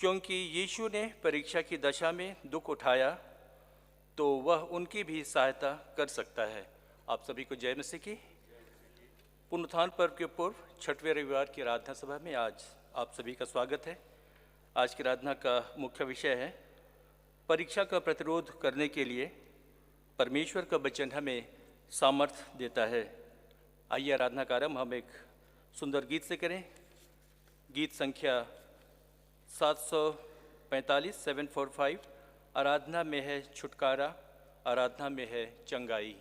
क्योंकि यीशु ने परीक्षा की दशा में दुख उठाया तो वह उनकी भी सहायता कर सकता है। आप सभी को जय मसीह की। पुनरुत्थान पर्व के पूर्व छठवें रविवार की आराधना सभा में आज आप सभी का स्वागत है। आज की आराधना का मुख्य विषय है परीक्षा का प्रतिरोध करने के लिए परमेश्वर का वचन हमें सामर्थ्य देता है। आइए आराधना का आरंभ हम एक सुंदर गीत से करें। गीत संख्या 745 745। आराधना में है छुटकारा, आराधना में है चंगाई।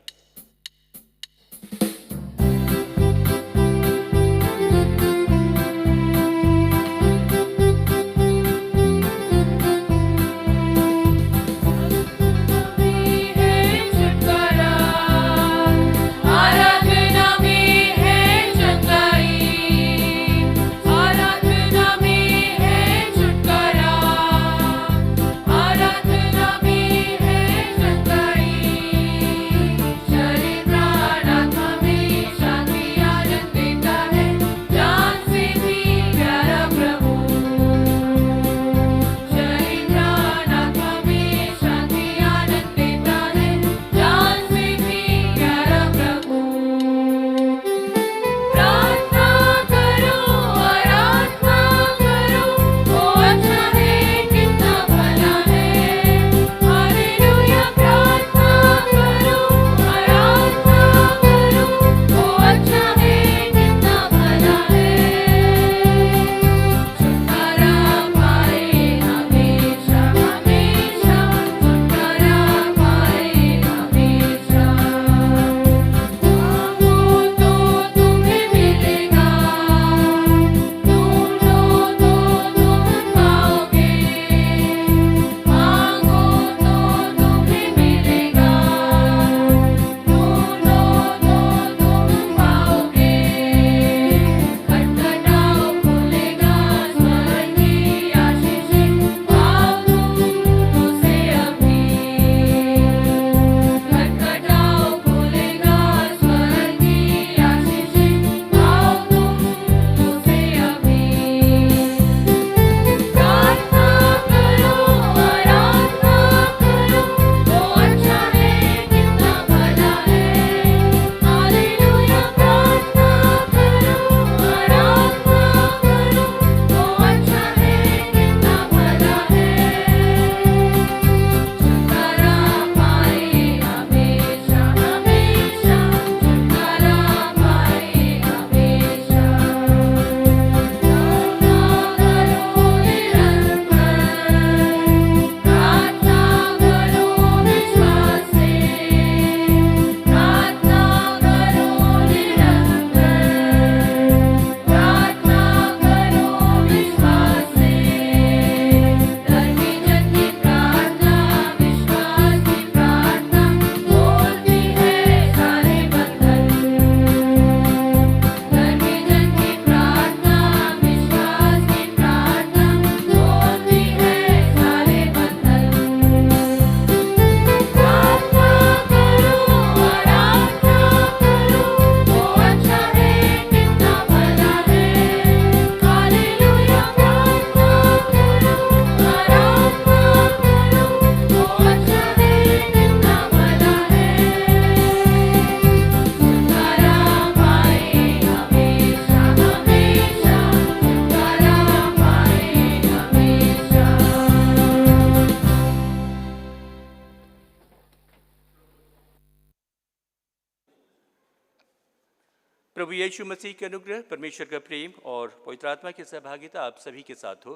प्रभु यीशु मसीह के अनुग्रह, परमेश्वर का प्रेम और पवित्र आत्मा की सहभागिता आप सभी के साथ हो।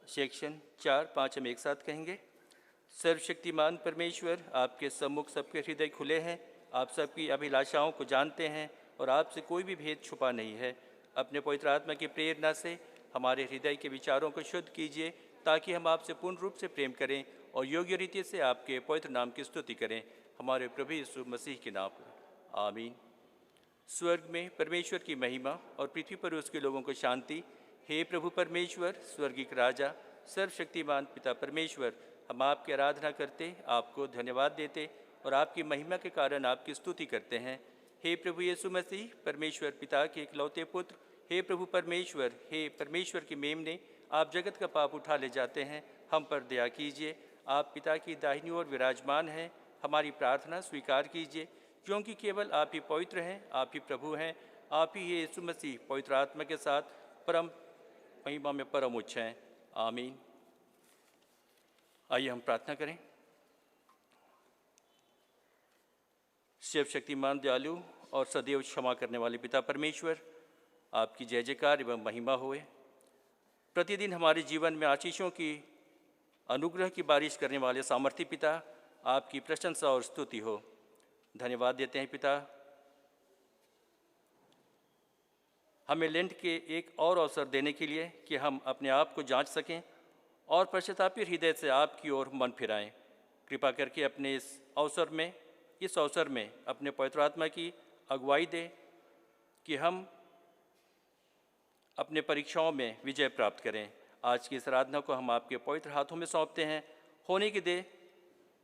सेक्शन 4-5 हम एक साथ कहेंगे। सर्वशक्तिमान परमेश्वर, आपके सम्मुख सबके हृदय खुले हैं, आप सबकी अभिलाषाओं को जानते हैं और आपसे कोई भी भेद छुपा नहीं है। अपने पवित्र आत्मा की प्रेरणा से हमारे हृदय के विचारों को शुद्ध कीजिए ताकि हम आपसे पूर्ण रूप से प्रेम करें और योग्य रीति से आपके पवित्र नाम की स्तुति करें, हमारे प्रभु यीशु मसीह के नाम पर, आमीन। स्वर्ग में परमेश्वर की महिमा और पृथ्वी पर उसके लोगों को शांति। हे प्रभु परमेश्वर, स्वर्गीय राजा, सर्वशक्तिमान पिता परमेश्वर, हम आपकी आराधना करते, आपको धन्यवाद देते और आपकी महिमा के कारण आपकी स्तुति करते हैं। हे प्रभु यीशु मसीह, परमेश्वर पिता के इकलौते पुत्र, हे प्रभु परमेश्वर, हे परमेश्वर की मेमने, आप जगत का पाप उठा ले जाते हैं, हम पर दया कीजिए। आप पिता की दाहिनी ओर विराजमान हैं, हमारी प्रार्थना स्वीकार कीजिए, क्योंकि केवल आप ही पवित्र हैं, आप ही प्रभु हैं, आप ही यीशु मसीह पवित्र आत्मा के साथ परम महिमा में परम उच्च हैं। आमीन। आइए हम प्रार्थना करें। सर्वशक्तिमान, दयालु और सदैव क्षमा करने वाले पिता परमेश्वर, आपकी जय जयकार एवं महिमा होए। प्रतिदिन हमारे जीवन में आशीषों की अनुग्रह की बारिश करने वाले सामर्थी पिता, आपकी प्रशंसा और स्तुति हो। धन्यवाद देते हैं पिता, हमें लेंट के एक और अवसर देने के लिए कि हम अपने आप को जांच सकें और पश्चातापी हृदय से आपकी ओर मन फिराएं। कृपा करके अपने इस अवसर में अपने पवित्र आत्मा की अगुवाई दें कि हम अपने परीक्षाओं में विजय प्राप्त करें। आज की इस आराधना को हम आपके पवित्र हाथों में सौंपते हैं। होने की दे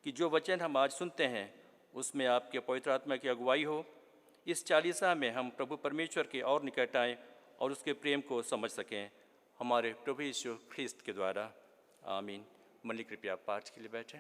कि जो वचन हम आज सुनते हैं उसमें आपके पवित्र आत्मा की अगुवाई हो। इस चालीसा में हम प्रभु परमेश्वर के और निकट आएँ और उसके प्रेम को समझ सकें, हमारे प्रभु यीशु ख्रिस्त के द्वारा। आमीन। मंडली कृपया पाठ के लिए बैठें।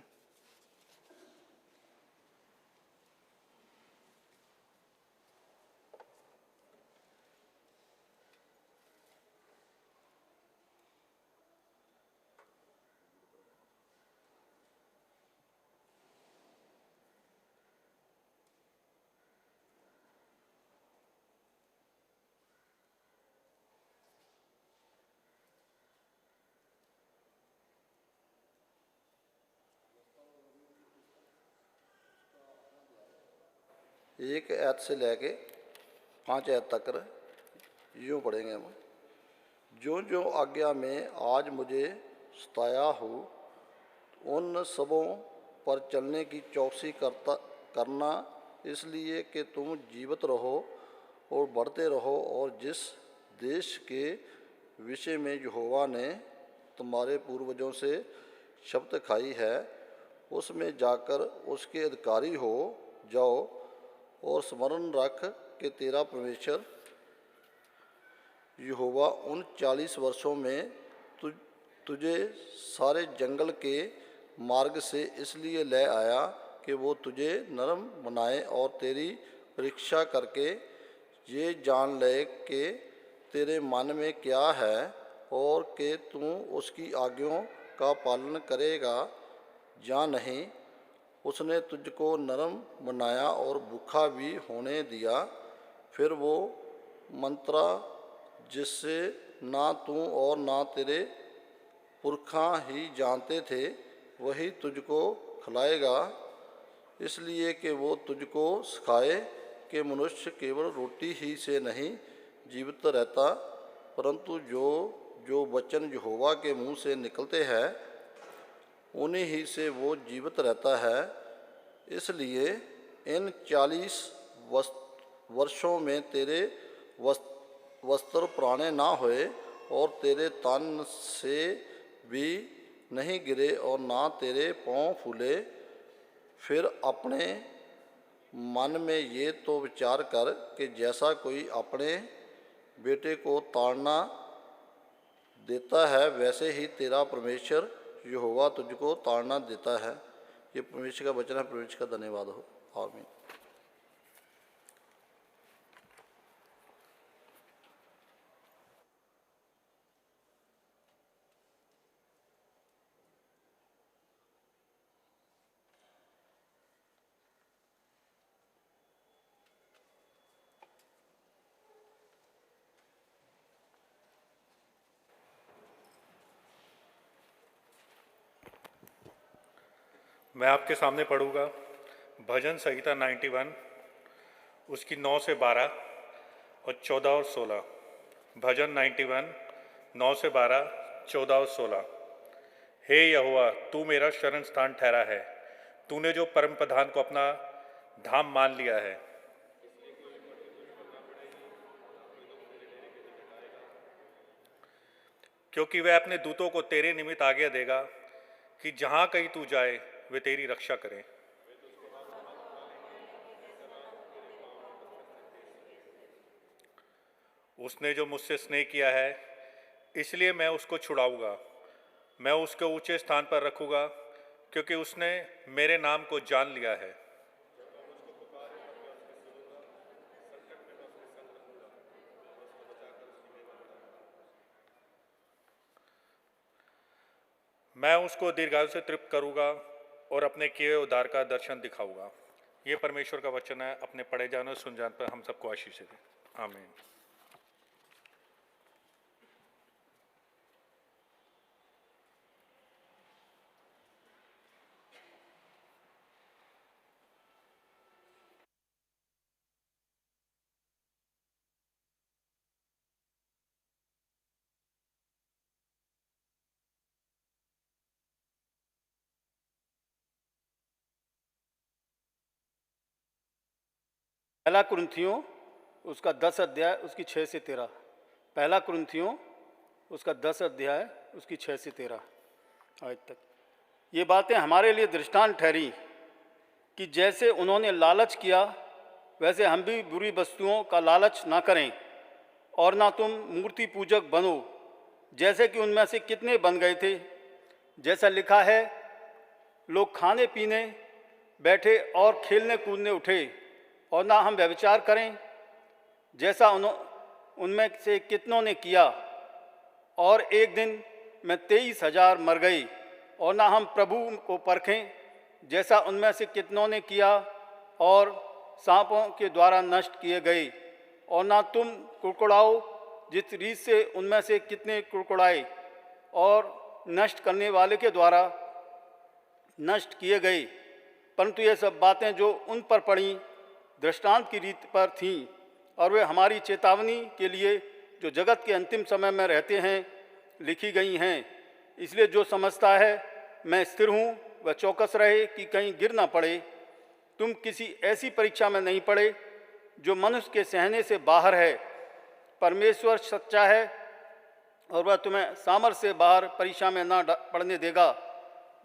एक ऐत से लेके 5 ऐत तक यूँ पढ़ेंगे हम। जो जो आज्ञा में आज मुझे सताया हो, उन सबों पर चलने की चौकसी करना, इसलिए कि तुम जीवित रहो और बढ़ते रहो, और जिस देश के विषय में यहोवा ने तुम्हारे पूर्वजों से शपथ खाई है, उसमें जाकर उसके अधिकारी हो जाओ, और स्मरण रख कि तेरा परमेश्वर यहोवा उन 40 वर्षों में तुझे सारे जंगल के मार्ग से इसलिए ले आया कि वो तुझे नरम बनाए और तेरी परीक्षा करके ये जान ले कि तेरे मन में क्या है, और कि तू उसकी आज्ञाओं का पालन करेगा या नहीं। उसने तुझको नरम बनाया और भूखा भी होने दिया। फिर वो मंत्रा जिससे ना तू और ना तेरे पुरखा ही जानते थे, वही तुझको खिलाएगा, इसलिए कि वो तुझको सिखाए कि मनुष्य केवल रोटी ही से नहीं जीवित रहता, परंतु जो जो वचन यहोवा के मुँह से निकलते हैं उन्हीं ही से वो जीवित रहता है। इसलिए इन 40 वर्षों में तेरे वस्त्र पुराने ना होए और तेरे तन से भी नहीं गिरे और ना तेरे पाँव फूले। फिर अपने मन में ये तो विचार कर कि जैसा कोई अपने बेटे को ताड़ना देता है, वैसे ही तेरा परमेश्वर यहोवा तुझको ताड़ना देता है। ये परमेश्वर का वचन है। परमेश्वर का धन्यवाद हो। आमीन। मैं आपके सामने पढ़ूंगा भजन संहिता 91, उसकी 9 से 12 और 14 और 16। भजन 91, 9 से 12, 14 और 16। हे यहोवा, तू मेरा शरण स्थान ठहरा है, तूने जो परम प्रधान को अपना धाम मान लिया है। क्योंकि वह अपने दूतों को तेरे निमित्त आज्ञा देगा कि जहां कहीं तू जाए वे तेरी रक्षा करें। उसने जो मुझसे स्नेह किया है, इसलिए मैं उसको छुड़ाऊंगा, मैं उसको ऊंचे स्थान पर रखूंगा, क्योंकि उसने मेरे नाम को जान लिया है। मैं उसको दीर्घायु से तृप्त करूंगा और अपने किए हुए उद्धार का दर्शन दिखाऊंगा। ये परमेश्वर का वचन है। अपने पढ़े जाने और सुन जाने पर हम सबको आशीष दे। आमीन। पहला कुरिन्थियों उसका 10 अध्याय उसकी 6 से 13। पहला कुरिन्थियों उसका 10 अध्याय उसकी 6 से 13 आज तक। ये बातें हमारे लिए दृष्टांत ठहरी कि जैसे उन्होंने लालच किया वैसे हम भी बुरी वस्तुओं का लालच ना करें, और ना तुम मूर्ति पूजक बनो जैसे कि उनमें से कितने बन गए थे। जैसा लिखा है, लोग खाने पीने बैठे और खेलने कूदने उठे, और ना हम व्यभिचार करें जैसा उनमें से कितनों ने किया, और एक दिन में 23,000 मर गए। और ना हम प्रभु को परखें जैसा उनमें से कितनों ने किया और सांपों के द्वारा नष्ट किए गए। और ना तुम कुड़कुड़ाओ जिस रीत से उनमें से कितने कुड़कुड़ाए और नष्ट करने वाले के द्वारा नष्ट किए गए। परंतु ये सब बातें जो उन पर पड़ी दृष्टांत की रीत पर थीं, और वे हमारी चेतावनी के लिए जो जगत के अंतिम समय में रहते हैं लिखी गई हैं। इसलिए जो समझता है मैं स्थिर हूँ वह चौकस रहे कि कहीं गिर ना पड़े। तुम किसी ऐसी परीक्षा में नहीं पड़े जो मनुष्य के सहने से बाहर है। परमेश्वर सच्चा है और वह तुम्हें सामर्थ्य से बाहर परीक्षा में ना पड़ने देगा,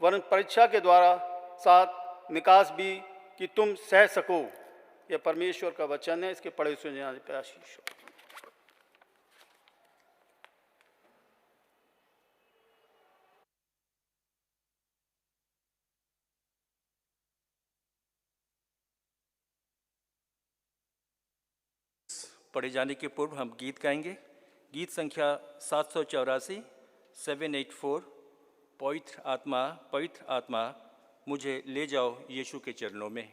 वरन परीक्षा के द्वारा साथ निकास भी कि तुम सह सको। यह परमेश्वर का वचन है। इसके पढ़े सुने जाने पर आशीष हो। पढ़े जाने के पूर्व हम गीत गाएंगे। गीत संख्या 784 784, पवित्र आत्मा मुझे ले जाओ यीशु के चरणों में।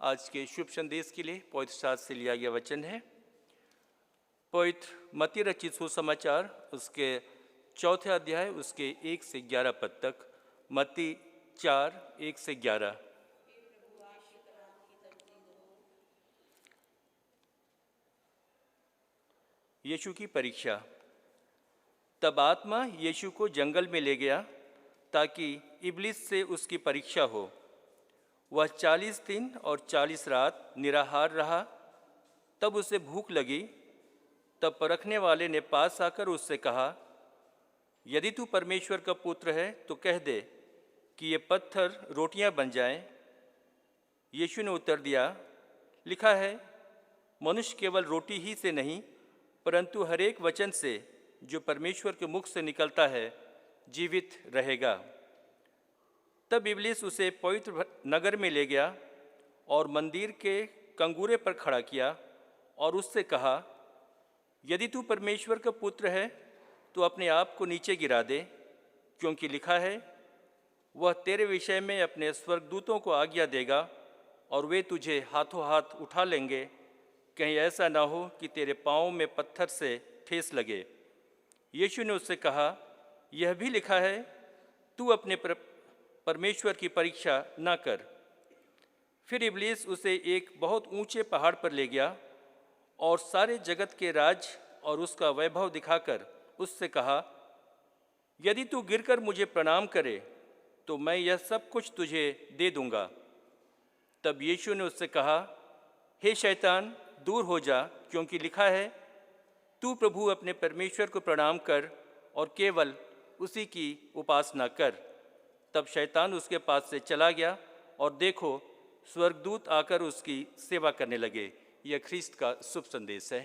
आज के शुभ संदेश के लिए पवित्र शास्त्र से लिया गया वचन है पवित्र मत्ती रचित सुसमाचार उसके 4 अध्याय उसके 1 से 11 पद तक। मत्ती 4, 1 से 11। यीशु की परीक्षा। तब आत्मा यीशु को जंगल में ले गया ताकि इब्लिस से उसकी परीक्षा हो। वह 40 दिन और 40 रात निराहार रहा। तब उसे भूख लगी। तब परखने वाले ने पास आकर उससे कहा, यदि तू परमेश्वर का पुत्र है तो कह दे कि ये पत्थर रोटियां बन जाएं। यीशु ने उत्तर दिया, लिखा है, मनुष्य केवल रोटी ही से नहीं परंतु हर एक वचन से जो परमेश्वर के मुख से निकलता है जीवित रहेगा। तब इब्लिस उसे पवित्र नगर में ले गया और मंदिर के कंगूरे पर खड़ा किया और उससे कहा, यदि तू परमेश्वर का पुत्र है तो अपने आप को नीचे गिरा दे, क्योंकि लिखा है, वह तेरे विषय में अपने स्वर्गदूतों को आज्ञा देगा और वे तुझे हाथों हाथ उठा लेंगे, कहीं ऐसा ना हो कि तेरे पाँव में पत्थर से ठेस लगे। यीशु ने उससे कहा, यह भी लिखा है, तू अपने परमेश्वर की परीक्षा ना कर। फिर इब्लीस उसे एक बहुत ऊंचे पहाड़ पर ले गया और सारे जगत के राज और उसका वैभव दिखाकर उससे कहा, यदि तू गिरकर मुझे प्रणाम करे तो मैं यह सब कुछ तुझे दे दूंगा। तब यीशु ने उससे कहा, हे शैतान, दूर हो जा, क्योंकि लिखा है, तू प्रभु अपने परमेश्वर को प्रणाम कर और केवल उसी की उपासना कर। तब शैतान उसके पास से चला गया और देखो, स्वर्गदूत आकर उसकी सेवा करने लगे। यह ख्रीस्त का शुभ संदेश है।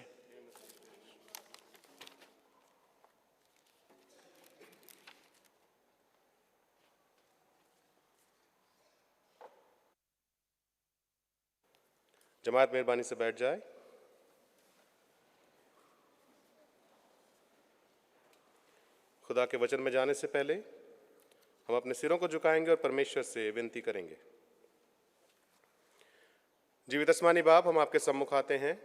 जमात मेहरबानी से बैठ जाए। खुदा के वचन में जाने से पहले हम अपने सिरों को झुकाएंगे और परमेश्वर से विनती करेंगे। जीवित आसमानी बाप, हम आपके सम्मुख आते हैं।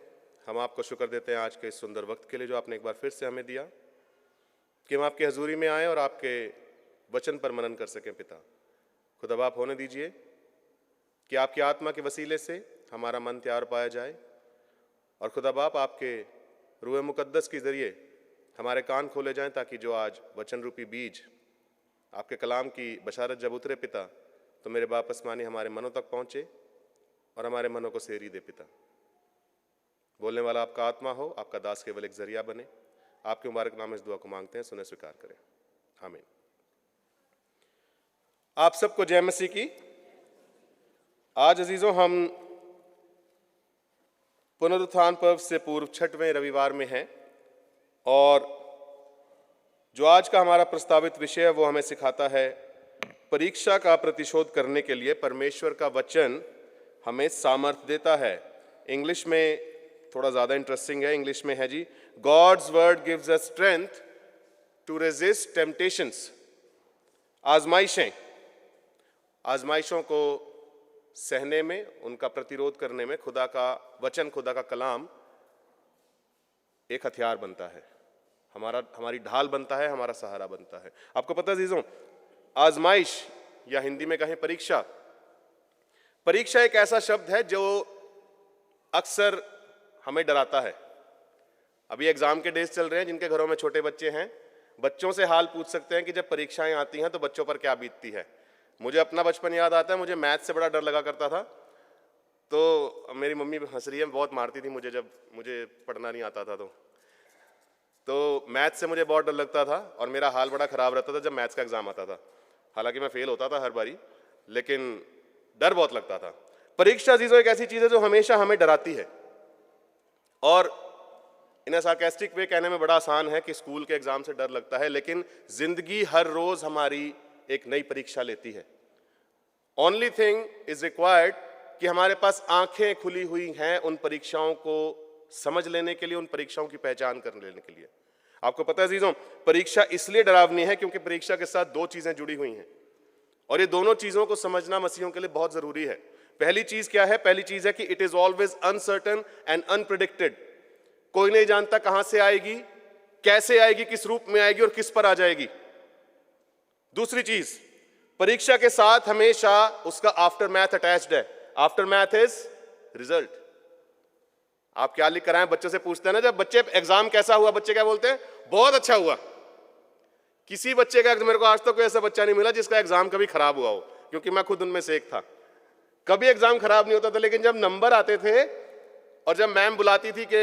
हम आपको शुक्र देते हैं आज के इस सुंदर वक्त के लिए जो आपने एक बार फिर से हमें दिया कि हम आपकी हजूरी में आए और आपके वचन पर मनन कर सकें। पिता खुदा बाप, होने दीजिए कि आपकी आत्मा के वसीले से हमारा मन तैयार पाया जाए और खुदा बाप आपके रूह मुकद्दस के ज़रिए हमारे कान खोले जाएं, ताकि जो आज वचन रूपी बीज आपके कलाम की बशारत जब उतरे पिता, तो मेरे बाप आसमानी हमारे मनों तक पहुँचे और हमारे मनों को सेरी दे। पिता, बोलने वाला आपका आत्मा हो, आपका दास केवल एक जरिया बने। आपके मुबारक नाम इस दुआ को मांगते हैं, सुने स्वीकार करें, आमीन। आप सबको जय मसीह की। आज अजीजों, हम पुनरुत्थान पर्व से पूर्व 6वें रविवार में हैं और जो आज का हमारा प्रस्तावित विषय है वो हमें सिखाता है परीक्षा का प्रतिशोध करने के लिए परमेश्वर का वचन हमें सामर्थ्य देता है। इंग्लिश में थोड़ा ज़्यादा इंटरेस्टिंग है। इंग्लिश में है जी, God's word gives us strength to resist temptations. आजमाइशों को सहने में, उनका प्रतिरोध करने में खुदा का वचन, खुदा का कलाम एक हथियार बनता है, हमारी ढाल बनता है, हमारा सहारा बनता है। आपको पता है अजीजों, आजमाइश या हिंदी में कहें परीक्षा, परीक्षा एक ऐसा शब्द है जो अक्सर हमें डराता है। अभी एग्जाम के डेज चल रहे हैं। जिनके घरों में छोटे बच्चे हैं, बच्चों से हाल पूछ सकते हैं कि जब परीक्षाएं आती हैं तो बच्चों पर क्या बीतती है। मुझे अपना बचपन याद आता है। मुझे मैथ से बड़ा डर लगा करता था। तो मेरी मम्मी हंस रही है, बहुत मारती थी मुझे जब मुझे पढ़ना नहीं आता था। तो मैथ से मुझे बहुत डर लगता था और मेरा हाल बड़ा ख़राब रहता था जब मैथ्स का एग्ज़ाम आता था। हालांकि मैं फेल होता था हर बारी, लेकिन डर बहुत लगता था। परीक्षा अजीजों एक ऐसी चीज़ है जो हमेशा हमें डराती है और इन अ सार्कास्टिक वे कहने में बड़ा आसान है कि स्कूल के एग्ज़ाम से डर लगता है, लेकिन ज़िंदगी हर रोज़ हमारी एक नई परीक्षा लेती है। ओनली थिंग इज़ रिक्वायर्ड कि हमारे पास आंखें खुली हुई हैं उन परीक्षाओं को समझ लेने के लिए, उन परीक्षाओं की पहचान कर लेने के लिए। आपको पता है अजीजों, परीक्षा इसलिए डरावनी है क्योंकि परीक्षा के साथ दो चीज़ें जुड़ी हुई हैं और ये दोनों चीज़ों को समझना मसीहों के लिए बहुत ज़रूरी है। पहली चीज क्या है? पहली चीज है कि it is always uncertain and unpredicted. कोई नहीं जानता कहां से आएगी, कैसे आएगी, किस रूप में आएगी और किस पर आ जाएगी। दूसरी चीज, परीक्षा के साथ हमेशा उसका आफ्टर मैथ अटैच्ड है। After math is result. आप क्या लिख कर आए, बच्चों से पूछते हैं ना, जब बच्चे एग्जाम कैसा हुआ, बच्चे क्या बोलते हैं? बहुत अच्छा हुआ। किसी बच्चे का, मेरे को आज तक कोई ऐसा बच्चा नहीं मिला जिसका एग्जाम कभी खराब हुआ हो, क्योंकि मैं खुद उनमें से एक था। कभी एग्जाम खराब नहीं होता था, लेकिन जब नंबर आते थे और जब मैम बुलाती थी कि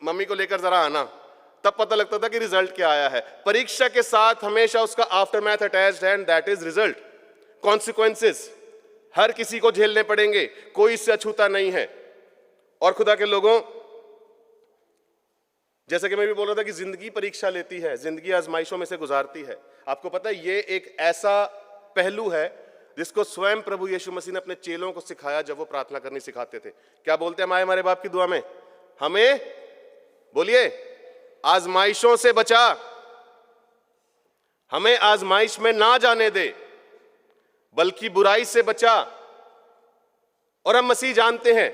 मम्मी को लेकर जरा आना, तब पता लगता था कि रिजल्ट क्या आया है। परीक्षा के साथ हमेशा उसका आफ्टर मैथ अटैच्ड है, and that is result. Consequences हर किसी को झेलने पड़ेंगे, कोई इससे अछूता नहीं है। और खुदा के लोगों, जैसे कि मैं भी बोल रहा था कि जिंदगी परीक्षा लेती है, जिंदगी आजमाइशों में से गुजारती है। आपको पता है ये एक ऐसा पहलू है जिसको स्वयं प्रभु यीशु मसीह ने अपने चेलों को सिखाया जब वो प्रार्थना करनी सिखाते थे। क्या बोलते हैं माए हमारे बाप की दुआ में? हमें, बोलिए, आजमाइशों से बचा, हमें आजमाइश में ना जाने दे, बल्कि बुराई से बचा। और हम मसीह जानते हैं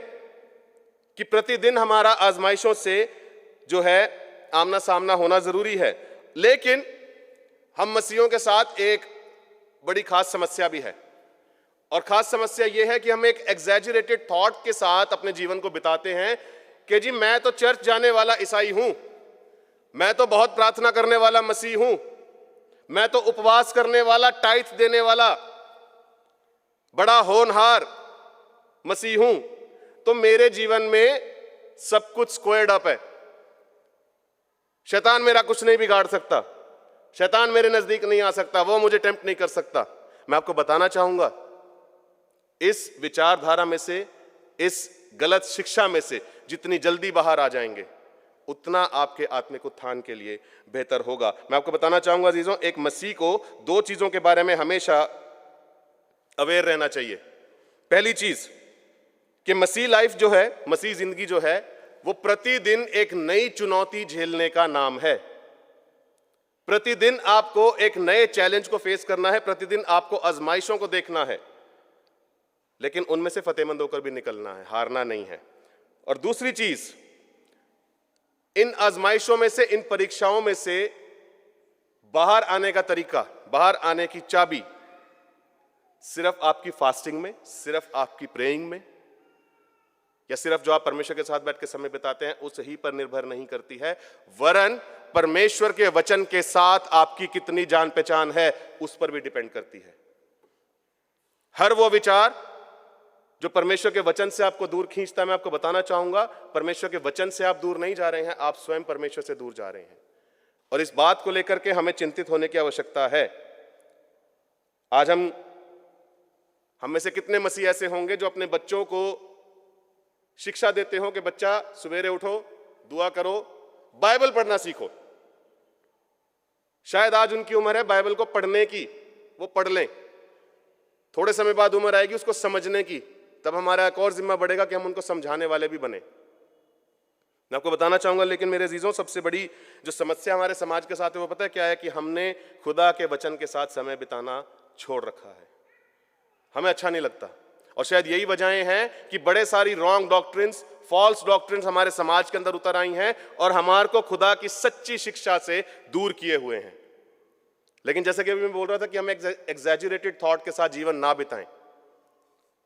कि प्रतिदिन हमारा आजमाइशों से जो है आमना सामना होना जरूरी है, लेकिन हम मसीहों के साथ एक बड़ी खास समस्या भी है। और खास समस्या यह है कि हम एक एग्जैजरेटेड थॉट के साथ अपने जीवन को बिताते हैं कि जी मैं तो चर्च जाने वाला ईसाई हूं, मैं तो बहुत प्रार्थना करने वाला मसीह हूं, मैं तो उपवास करने वाला, टाइथ देने वाला बड़ा होनहार मसीह हूं, तो मेरे जीवन में सब कुछ स्क्वायर्ड अप है, शैतान मेरा कुछ नहीं बिगाड़ सकता, शैतान मेरे नजदीक नहीं आ सकता, वो मुझे टेम्प्ट नहीं कर सकता। मैं आपको बताना चाहूंगा, इस विचारधारा में से, इस गलत शिक्षा में से जितनी जल्दी बाहर आ जाएंगे, उतना आपके आत्मिक उत्थान के लिए बेहतर होगा। मैं आपको बताना चाहूंगा अजीजों, एक मसीह को दो चीजों के बारे में हमेशा अवेयर रहना चाहिए। पहली चीज कि मसीह लाइफ जो है, मसीह जिंदगी जो है, वो प्रतिदिन एक नई चुनौती झेलने का नाम है। प्रतिदिन आपको एक नए चैलेंज को फेस करना है, प्रतिदिन आपको आजमाइशों को देखना है, लेकिन उनमें से फतेहमंद होकर भी निकलना है, हारना नहीं है। और दूसरी चीज, इन आजमाइशों में से, इन परीक्षाओं में से बाहर आने का तरीका, बाहर आने की चाबी सिर्फ आपकी फास्टिंग में, सिर्फ आपकी प्रेइंग में, या सिर्फ जो आप परमेश्वर के साथ बैठ के समय बिताते हैं उस ही पर निर्भर नहीं करती है, वरन परमेश्वर के वचन के साथ आपकी कितनी जान पहचान है उस पर भी डिपेंड करती है। हर वो विचार जो परमेश्वर के वचन से आपको दूर खींचता है, मैं आपको बताना चाहूंगा, परमेश्वर के वचन से आप दूर नहीं जा रहे हैं, आप स्वयं परमेश्वर से दूर जा रहे हैं। और इस बात को लेकर के हमें चिंतित होने की आवश्यकता है। आज हम में से कितने मसीह ऐसे होंगे जो अपने बच्चों को शिक्षा देते हो कि बच्चा सवेरे उठो, दुआ करो, बाइबल पढ़ना सीखो। शायद आज उनकी उम्र है बाइबल को पढ़ने की, वो पढ़ लें, थोड़े समय बाद उम्र आएगी उसको समझने की, तब हमारा एक और जिम्मा बढ़ेगा कि हम उनको समझाने वाले भी बने। मैं आपको बताना चाहूंगा, लेकिन मेरे अजीजों, सबसे बड़ी जो समस्या हमारे समाज के साथ है वो पता है क्या है? कि हमने खुदा के वचन के साथ समय बिताना छोड़ रखा है। हमें अच्छा नहीं लगता, और शायद यही वजहें हैं कि बड़े सारी रॉन्ग डॉक्ट्रिन्स, फॉल्स डॉक्ट्रिन्स हमारे समाज के अंदर उतर आई हैं और हमारे को खुदा की सच्ची शिक्षा से दूर किए हुए हैं। लेकिन जैसे कि अभी मैं बोल रहा था कि हम एग्जैजरेटेड थॉट के साथ जीवन ना बिताएं,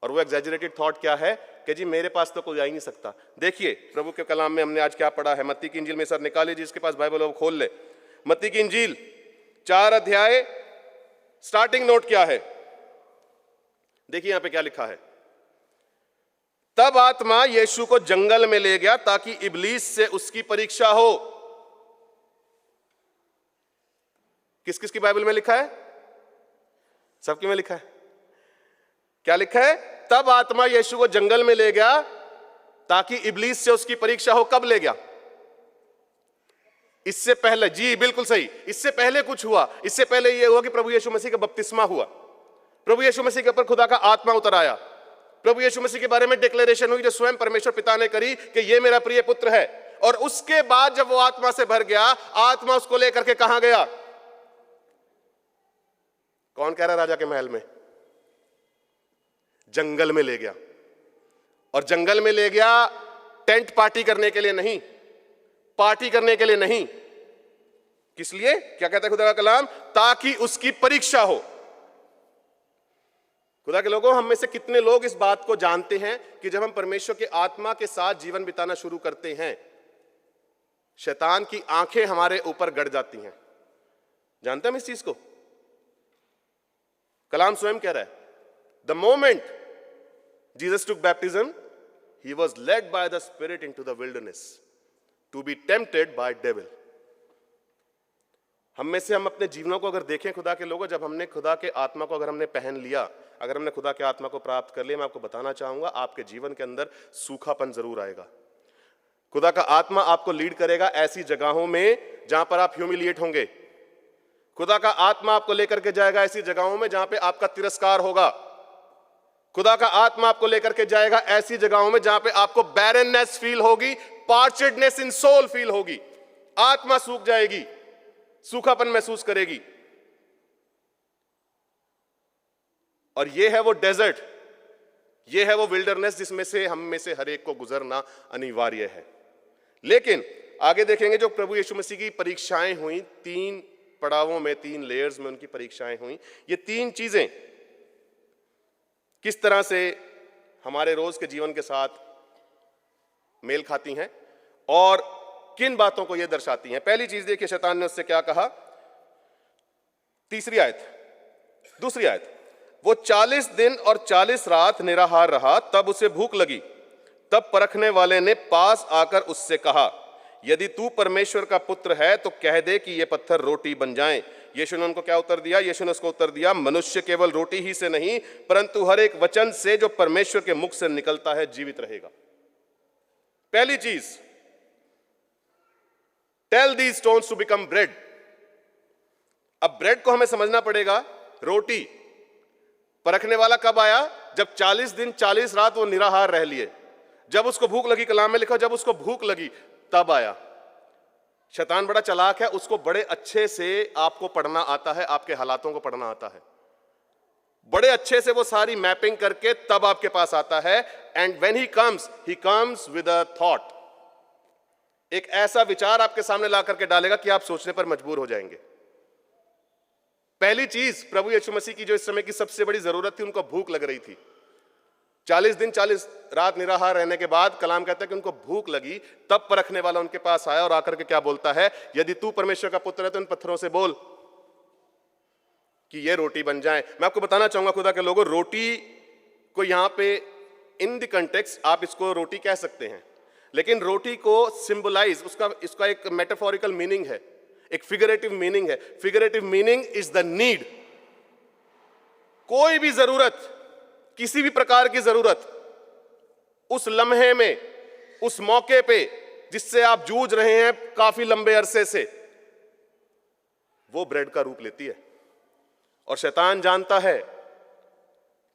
और वो एग्जैजरेटेड थॉट क्या है? कि जी मेरे पास तो कोई आ ही नहीं सकता। देखिए प्रभु के कलाम में हमने आज क्या पढ़ा है, मत्ती की इंजील में सर निकालिए, जिसके पास बाइबल हो वो खोल ले। मत्ती की इंजील 4 अध्याय, स्टार्टिंग नोट क्या है? देखिए यहां पे क्या लिखा है। तब आत्मा यीशु को जंगल में ले गया ताकि इब्लीस से उसकी परीक्षा हो। किस किस की बाइबल में लिखा है? सबकी में लिखा है। क्या लिखा है? तब आत्मा यीशु को जंगल में ले गया ताकि इब्लीस से उसकी परीक्षा हो। कब ले गया? इससे पहले, जी बिल्कुल सही, इससे पहले कुछ हुआ। इससे पहले यह हुआ कि प्रभु यीशु मसीह का बपतिस्मा हुआ, प्रभु यीशु मसीह के ऊपर खुदा का आत्मा उतर आया, प्रभु यीशु मसीह के बारे में डिक्लेरेशन हुई जो स्वयं परमेश्वर पिता ने करी कि ये मेरा प्रिय पुत्र है। और उसके बाद जब वो आत्मा से भर गया, आत्मा उसको लेकर के कहां गया? कौन कह रहा? राजा के महल में। जंगल में ले गया, और जंगल में ले गया टेंट पार्टी करने के लिए नहीं, पार्टी करने के लिए नहीं। किस लिए? क्या कहता है खुदा का कलाम? ताकि उसकी परीक्षा हो। खुदा के लोगों, हम में से कितने लोग इस बात को जानते हैं कि जब हम परमेश्वर के आत्मा के साथ जीवन बिताना शुरू करते हैं, शैतान की आंखें हमारे ऊपर गड़ जाती हैं। जानते हैं हम इस चीज को? कलाम स्वयं कह रहा है, the moment Jesus took baptism, he was led by the Spirit into the wilderness to be tempted by devil. हम में से हम अपने जीवनों को अगर देखें खुदा के लोगों, जब हमने खुदा के आत्मा को अगर हमने पहन लिया, अगर हमने खुदा के आत्मा को प्राप्त कर लिया, मैं आपको बताना चाहूंगा आपके जीवन के अंदर सूखापन जरूर आएगा। खुदा का आत्मा आपको लीड करेगा ऐसी जगहों में जहां पर आप ह्यूमिलिएट होंगे। खुदा का आत्मा आपको लेकर के जाएगा ऐसी जगहों में जहां पे आपका तिरस्कार होगा। खुदा का आत्मा आपको लेकर के जाएगा ऐसी जगहों में जहां पे आपको बैरननेस फील होगी, पार्चेडनेस इन सोल फील होगी, आत्मा सूख जाएगी, सूखापन महसूस करेगी। और ये है वो डेजर्ट, ये है वो विल्डरनेस जिसमें से हम में से हर एक को गुजरना अनिवार्य है। लेकिन आगे देखेंगे जो प्रभु यीशु मसीह की परीक्षाएं हुई, 3 पड़ावों में, 3 लेयर्स में उनकी परीक्षाएं हुई। ये 3 चीजें किस तरह से हमारे रोज के जीवन के साथ मेल खाती हैं और किन बातों को यह दर्शाती हैं। पहली चीज देखिए, शैतान ने उससे क्या कहा। 3री आयत, 2री आयत, वो 40 दिन और 40 रात निराहार रहा, तब उसे भूख लगी। तब परखने वाले ने पास आकर उससे कहा, यदि तू परमेश्वर का पुत्र है तो कह दे कि ये पत्थर रोटी बन जाएं। यीशु ने उनको क्या उत्तर दिया? यीशु ने उसको उत्तर दिया, मनुष्य केवल रोटी ही से नहीं परंतु हर एक वचन से जो परमेश्वर के मुख से निकलता है जीवित रहेगा। पहली चीज, tell these stones to become bread. अब ब्रेड को हमें समझना पड़ेगा, रोटी। परखने वाला कब आया? जब 40 दिन 40 रात वो निराहार रह लिए, जब उसको भूख लगी। कलाम में लिखा जब उसको भूख लगी तब आया। शैतान बड़ा चालाक है, उसको बड़े अच्छे से आपको पढ़ना आता है, आपके हालातों को पढ़ना आता है, बड़े अच्छे से वो सारी मैपिंग करके तब आपके पास आता है। And when he comes with a thought, एक ऐसा विचार आपके सामने ला करके डालेगा कि आप सोचने पर मजबूर हो जाएंगे। पहली चीज प्रभु यीशु मसीह की जो इस समय की सबसे बड़ी जरूरत थी, उनको भूख लग रही थी। 40 दिन 40 रात निराहार रहने के बाद कलाम कहता है कि उनको भूख लगी, तब परखने वाला उनके पास आया और आकर के क्या बोलता है? यदि तू परमेश्वर का पुत्र है तो इन पत्थरों से बोल कि ये रोटी बन जाए। मैं आपको बताना चाहूंगा खुदा के लोगों, रोटी को यहां पे इन द कंटेक्स्ट आप इसको रोटी कह सकते हैं, लेकिन रोटी को सिंबलाइज, इसका एक मेटाफोरिकल मीनिंग है, एक फिगरेटिव मीनिंग है। Figurative meaning is the need. कोई भी जरूरत, किसी भी प्रकार की जरूरत उस लम्हे में, उस मौके पे जिससे आप जूझ रहे हैं काफी लंबे अरसे से, वो ब्रेड का रूप लेती है। और शैतान जानता है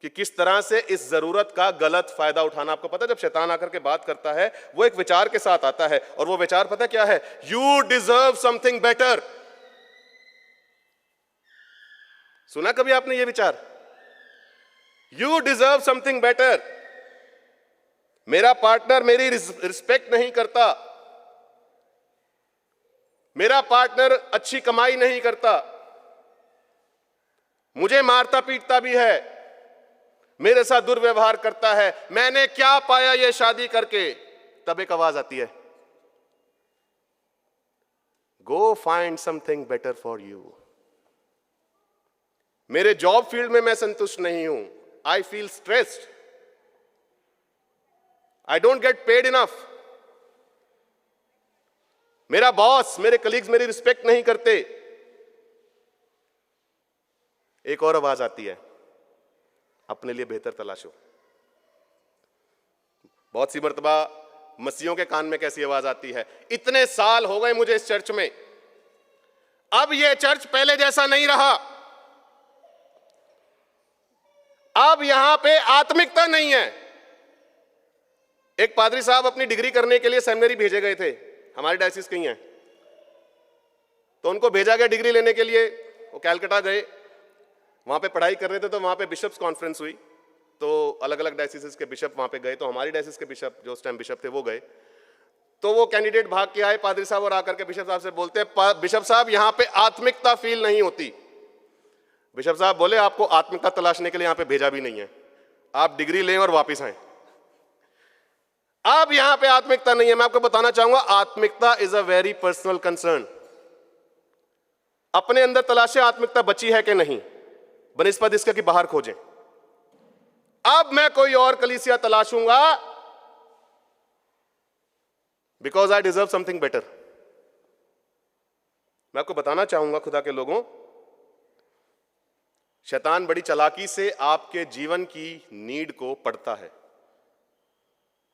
कि किस तरह से इस जरूरत का गलत फायदा उठाना। आपको पता है, जब शैतान आकर के बात करता है वो एक विचार के साथ आता है, और वो विचार पता क्या है? You deserve something better. सुना कभी आपने ये विचार? You deserve something better. मेरा पार्टनर मेरी रिस्पेक्ट नहीं करता, मेरा पार्टनर अच्छी कमाई नहीं करता, मुझे मारता पीटता भी है, मेरे साथ दुर्व्यवहार करता है, मैंने क्या पाया ये शादी करके? तब एक आवाज आती है, go find something better for you. मेरे जॉब फील्ड में मैं संतुष्ट नहीं हूं, I feel stressed, I don't get paid enough, मेरा बॉस, मेरे कलीग्स मेरी रिस्पेक्ट नहीं करते। एक और आवाज आती है, अपने लिए बेहतर तलाशो। बहुत सी मर्तबा मसीहों के कान में कैसी आवाज आती है? इतने साल हो गए मुझे इस चर्च में, अब यह चर्च पहले जैसा नहीं रहा, अब यहां पे आत्मिकता नहीं है। एक पादरी साहब अपनी डिग्री करने के लिए सेमिनरी भेजे गए थे, हमारी डायसिस कहीं है, तो उनको भेजा गया डिग्री लेने के लिए। वो कैलकाटा गए, वहां पे पढ़ाई कर रहे थे, तो वहां पे बिशप्स कॉन्फ्रेंस हुई। तो अलग अलग डायसिस के बिशप वहां पे गए, तो हमारी डायसिस के बिशप जो उस टाइम बिशप थे वो गए, तो वो कैंडिडेट भाग के आए पादरी साहब और आकर के बिशप साहब से बोलते हैं, बिशप साहब यहां पे आत्मिकता फील नहीं होती। बिशप साहब बोले आपको आत्मिकता तलाशने के लिए यहां पे भेजा भी नहीं है, आप डिग्री लें और वापस आए, अब यहां पे आत्मिकता नहीं है। मैं आपको बताना चाहूंगा आत्मिकता is a very personal concern. अपने अंदर तलाशे आत्मिकता बची है कि नहीं, बनिस्पत इसका कि बाहर खोजें। अब मैं कोई और कलीसिया तलाशूंगा because I deserve something better. मैं आपको बताना चाहूंगा खुदा के लोगों, शैतान बड़ी चालाकी से आपके जीवन की नीड को पढ़ता है।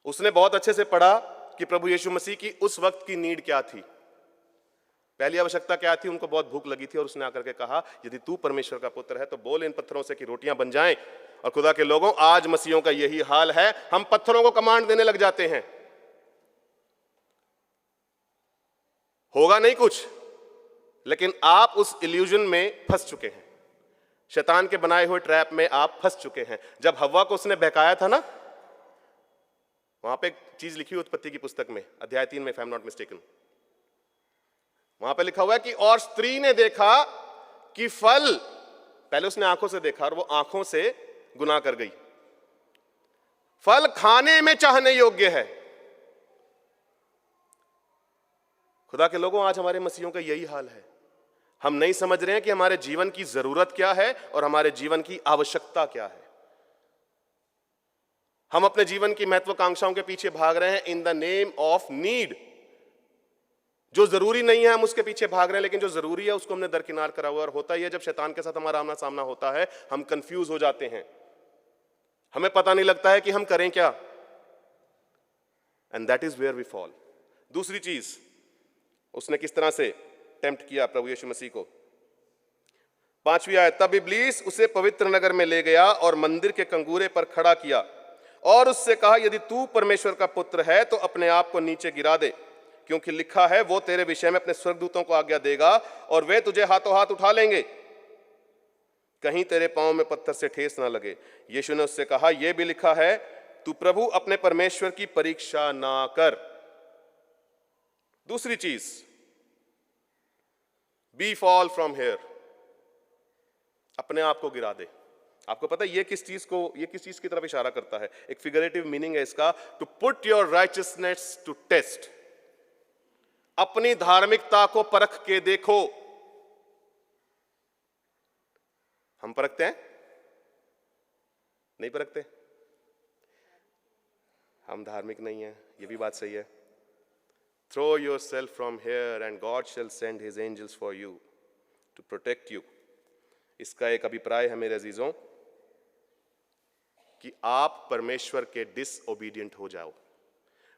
उसने बहुत अच्छे से पढ़ा कि प्रभु यीशु मसीह की उस वक्त की नीड क्या थी, पहली आवश्यकता क्या थी। उनको बहुत भूख लगी थी और उसने आकर के कहा यदि तू परमेश्वर का पुत्र है तो बोल इन पत्थरों से कि रोटियां बन जाएं। और खुदा के लोगों, आज मसीहों का यही हाल है, हम पत्थरों को कमांड देने लग जाते हैं, होगा नहीं कुछ, लेकिन आप उस इल्यूजन में फंस चुके हैं, शैतान के बनाए हुए ट्रैप में आप फंस चुके हैं। जब हव्वा को उसने बहकाया था ना, वहां पे एक चीज लिखी हुई उत्पत्ति की पुस्तक में अध्याय 3 में, if I am not mistaken, वहां पे लिखा हुआ है कि और स्त्री ने देखा कि फल, पहले उसने आंखों से देखा और वो आंखों से गुनाह कर गई, फल खाने में चाहने योग्य है। खुदा के लोगों, आज हमारे मसीहों का यही हाल है। हम नहीं समझ रहे हैं कि हमारे जीवन की जरूरत क्या है और हमारे जीवन की आवश्यकता क्या है। हम अपने जीवन की महत्वाकांक्षाओं के पीछे भाग रहे हैं in the name of need. जो जरूरी नहीं है हम उसके पीछे भाग रहे हैं, लेकिन जो जरूरी है उसको हमने दरकिनार करा हुआ है। और होता ही है जब शैतान के साथ हमारा आमना सामना होता है, हम कंफ्यूज हो जाते हैं, हमें पता नहीं लगता है कि हम करें क्या, and that is where we fall. दूसरी चीज, उसने किस तरह से टेम्प्ट किया प्रभु यीशु मसीह को। 5वीं आयत, तब इब्लीस उसे पवित्र नगर में ले गया और मंदिर के कंगूरे पर खड़ा किया और उससे कहा यदि तू परमेश्वर का पुत्र है तो अपने आप को नीचे गिरा दे, क्योंकि लिखा है वो तेरे विषय में अपने स्वर्गदूतों को आज्ञा देगा और वे तुझे हाथों हाथ उठा लेंगे, कहीं तेरे पांव में पत्थर से ठेस ना लगे। यीशु ने उससे कहा यह भी लिखा है तू प्रभु अपने परमेश्वर की परीक्षा ना कर। दूसरी चीज, बी फॉल फ्रॉम हियर, अपने आप को गिरा दे। आपको पता है ये किस चीज की तरफ इशारा करता है? एक फिगरेटिव मीनिंग है इसका, to put your righteousness to test. अपनी धार्मिकता को परख के देखो। हम परखते हैं? नहीं परखते? हम धार्मिक नहीं है, ये भी बात सही है। Throw yourself from here and God shall send his angels for you to protect you। इसका एक अभिप्राय है मेरे अजीजों कि आप परमेश्वर के डिसओबीडियंट हो जाओ।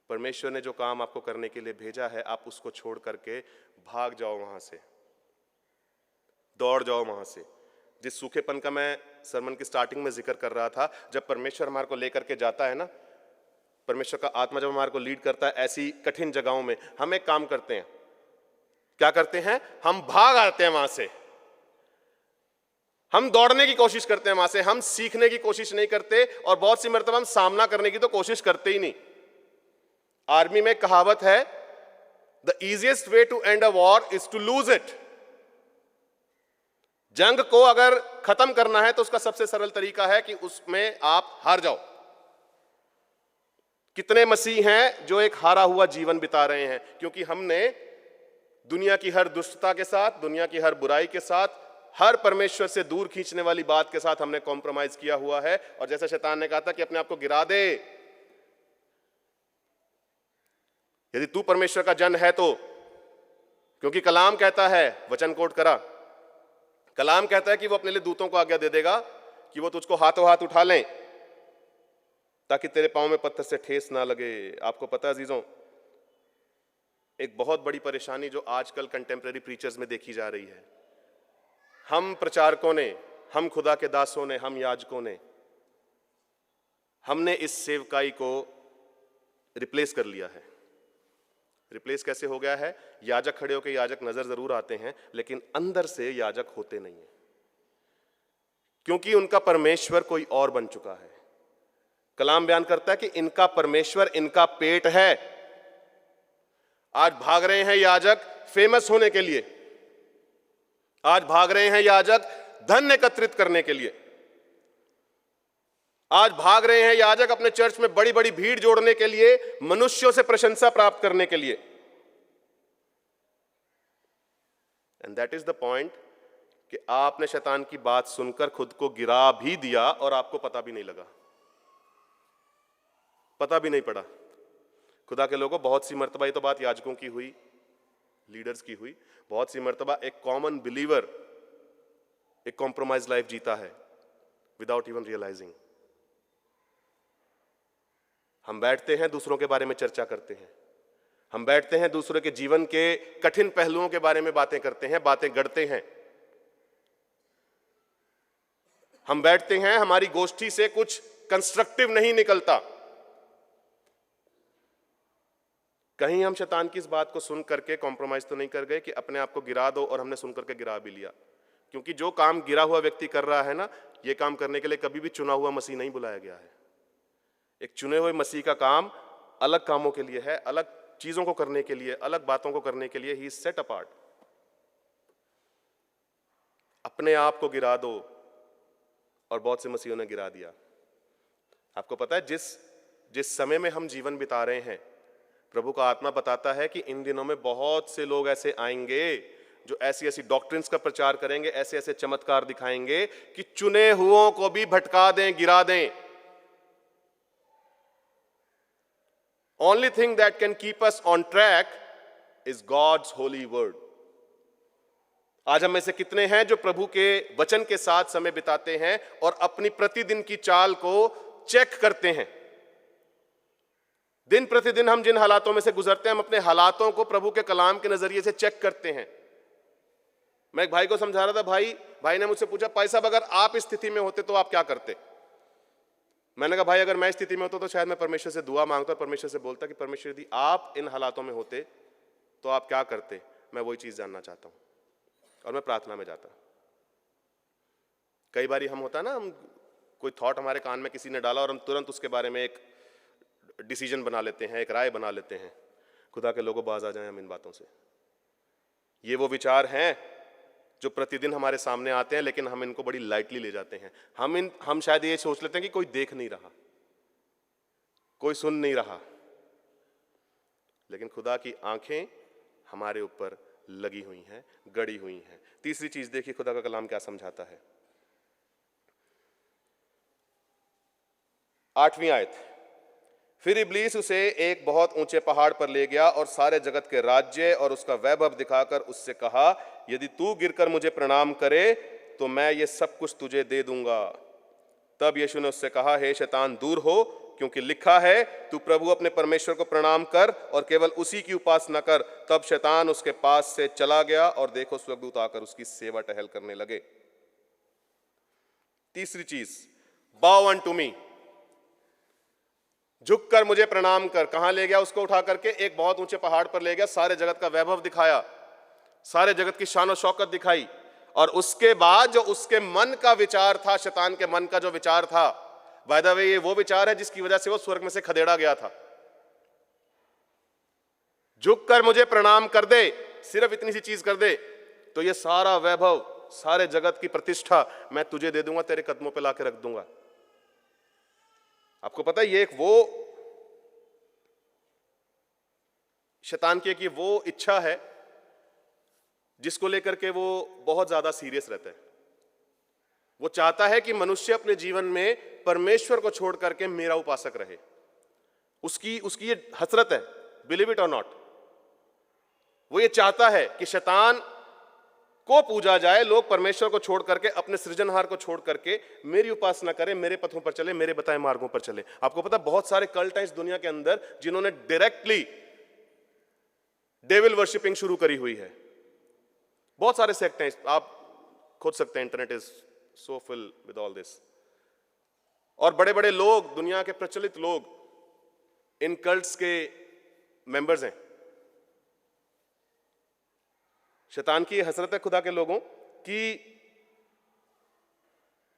परमेश्वर ने जो काम आपको करने के लिए भेजा है, आप उसको छोड़ करके भाग जाओ वहां से, दौड़ जाओ वहां से। जिस सूखेपन का मैं सरमन की स्टार्टिंग में जिक्र कर रहा था, जब परमेश्वर हमारे को लेकर के जाता है ना, परमेश्वर का आत्मा जब हमारे को लीड करता है ऐसी कठिन जगहों में, हम एक काम करते हैं, क्या करते हैं? हम भाग आते हैं वहां से, हम दौड़ने की कोशिश करते हैं वहां से, हम सीखने की कोशिश नहीं करते और बहुत सी मर्तबा हम सामना करने की तो कोशिश करते ही नहीं। आर्मी में कहावत है, the easiest way to end a war is to lose it. जंग को अगर खत्म करना है तो उसका सबसे सरल तरीका है कि उसमें आप हार जाओ। कितने मसीह हैं जो एक हारा हुआ जीवन बिता रहे हैं, क्योंकि हमने दुनिया की हर दुष्टता के साथ, दुनिया की हर बुराई के साथ, हर परमेश्वर से दूर खींचने वाली बात के साथ हमने कॉम्प्रोमाइज किया हुआ है। और जैसे शैतान ने कहा था कि अपने आप को गिरा दे, यदि तू परमेश्वर का जन है तो, क्योंकि कलाम कहता है, वचन कोट करा, कलाम कहता है कि वो अपने लिए दूतों को आज्ञा दे देगा कि वो तुझको हाथों हाथ उठा लें ताकि तेरे पांव में पत्थर से ठेस ना लगे। आपको पता है अजीजों, एक बहुत बड़ी परेशानी जो आजकल कंटेम्परेरी प्रीचर्स में देखी जा रही है, हम प्रचारकों ने, हम खुदा के दासों ने, हम याजकों ने, हमने इस सेवकाई को रिप्लेस कर लिया है। रिप्लेस कैसे हो गया है? याजक खड़े होकर याजक नजर जरूर आते हैं, लेकिन अंदर से याजक होते नहीं है, क्योंकि उनका परमेश्वर कोई और बन चुका है। कलाम बयान करता है कि इनका परमेश्वर इनका पेट है। आज भाग रहे हैं याजक फेमस होने के लिए, आज भाग रहे हैं याजक धन एकत्रित करने के लिए, आज भाग रहे हैं याजक अपने चर्च में बड़ी बड़ी भीड़ जोड़ने के लिए, मनुष्यों से प्रशंसा प्राप्त करने के लिए। And that is the point कि आपने शैतान की बात सुनकर खुद को गिरा भी दिया और आपको पता भी नहीं लगा, पता भी नहीं पड़ा। खुदा के लोगों, बहुत सी मर्तबा, ये तो बात याजकों की हुई, लीडर्स की हुई, बहुत सी मर्तबा एक कॉमन बिलीवर एक कॉम्प्रोमाइज लाइफ जीता है विदाउट इवन रियलाइजिंग। हम बैठते हैं दूसरों के बारे में चर्चा करते हैं, हम बैठते हैं दूसरों के जीवन के कठिन पहलुओं के बारे में बातें करते हैं, बातें गढ़ते हैं। हम बैठते हैं, हमारी गोष्ठी से कुछ कंस्ट्रक्टिव नहीं निकलता। कहीं हम शैतान की इस बात को सुन करके कॉम्प्रोमाइज तो नहीं कर गए कि अपने आप को गिरा दो, और हमने सुन करके गिरा भी लिया। क्योंकि जो काम गिरा हुआ व्यक्ति कर रहा है ना, ये काम करने के लिए कभी भी चुना हुआ मसीह नहीं बुलाया गया है। एक चुने हुए मसीह का काम अलग कामों के लिए है, अलग चीजों को करने के लिए, अलग बातों को करने के लिए। He is set apart. अपने आप को गिरा दो, और बहुत से मसीहों ने गिरा दिया। आपको पता है जिस समय में हम जीवन बिता रहे हैं, प्रभु का आत्मा बताता है कि इन दिनों में बहुत से लोग ऐसे आएंगे जो ऐसी ऐसी डॉक्ट्रिन्स का प्रचार करेंगे, ऐसे ऐसे चमत्कार दिखाएंगे कि चुने हुओं को भी भटका दें, गिरा दें। Only thing that can keep us on track is God's holy word. आज हम में से कितने हैं जो प्रभु के वचन के साथ समय बिताते हैं और अपनी प्रतिदिन की चाल को चेक करते हैं? दिन प्रतिदिन हम जिन हालातों में से गुजरते हैं, हम अपने हालातों को प्रभु के कलाम के नजरिए से चेक करते हैं। मैं एक भाई को समझा रहा था, भाई ने मुझसे पूछा, भाई साहब अगर आप इस स्थिति में होते तो आप क्या करते? मैंने कहा भाई अगर मैं इस स्थिति में होता तो शायद मैं परमेश्वर से दुआ मांगता और परमेश्वर से बोलता कि परमेश्वर यदि आप इन हालातों में होते तो आप क्या करते? मैं वही चीज जानना चाहता हूं, और मैं प्रार्थना में जाता। कई बार हम होता है ना, हम कोई थॉट हमारे कान में किसी ने डाला और हम तुरंत उसके बारे में एक डिसीजन बना लेते हैं, एक राय बना लेते हैं। खुदा के लोगों, बाज आ जाएं हम इन बातों से। ये वो विचार हैं जो प्रतिदिन हमारे सामने आते हैं, लेकिन हम इनको बड़ी लाइटली ले जाते हैं। हम शायद ये सोच लेते हैं कि कोई देख नहीं रहा, कोई सुन नहीं रहा, लेकिन खुदा की आंखें हमारे ऊपर लगी हुई हैं, गड़ी हुई हैं। तीसरी चीज देखिए खुदा का कलाम क्या समझाता है। 8वीं आयत, फिर इब्लीस उसे एक बहुत ऊंचे पहाड़ पर ले गया और सारे जगत के राज्य और उसका वैभव दिखाकर उससे कहा, यदि तू गिरकर मुझे प्रणाम करे तो मैं ये सब कुछ तुझे दे दूंगा। तब यीशु ने उससे कहा, हे शैतान दूर हो, क्योंकि लिखा है, तू प्रभु अपने परमेश्वर को प्रणाम कर और केवल उसी की उपासना कर। तब शैतान उसके पास से चला गया और देखो स्वर्गदूत आकर उसकी सेवा टहल करने लगे। तीसरी चीज, बाउ अनटू मी, झुक कर मुझे प्रणाम कर। कहां ले गया उसको? उठा करके एक बहुत ऊंचे पहाड़ पर ले गया, सारे जगत का वैभव दिखाया, सारे जगत की शान और शौकत दिखाई, और उसके बाद जो उसके मन का विचार था, शैतान के मन का जो विचार था, बाय द वे ये वो विचार है जिसकी वजह से वो स्वर्ग में से खदेड़ा गया था। झुक कर मुझे प्रणाम कर दे, सिर्फ इतनी सी चीज कर दे तो ये सारा वैभव, सारे जगत की प्रतिष्ठा मैं तुझे दे दूंगा, तेरे कदमों पे लाके रख दूंगा। आपको पता है ये एक वो शैतान की एक ये वो इच्छा है जिसको लेकर के वो बहुत ज्यादा सीरियस रहता है। वो चाहता है कि मनुष्य अपने जीवन में परमेश्वर को छोड़ करके मेरा उपासक रहे। उसकी ये हसरत है, बिलीव इट और नॉट। वो ये चाहता है कि शैतान को पूजा जाए, लोग परमेश्वर को छोड़ करके, अपने सृजनहार को छोड़ करके मेरी उपासना करें, मेरे पथों पर चले, मेरे बताए मार्गों पर चले। आपको पता बहुत सारे कल्ट हैं इस दुनिया के अंदर जिन्होंने डायरेक्टली डेविल वर्शिपिंग शुरू करी हुई है। बहुत सारे सेक्ट हैं, आप खोज सकते हैं, internet is so full with all this. और बड़े बड़े लोग, दुनिया के प्रचलित लोग इन कल्ट्स के मेंबर्स हैं। शैतान की हसरत है खुदा के लोगों कि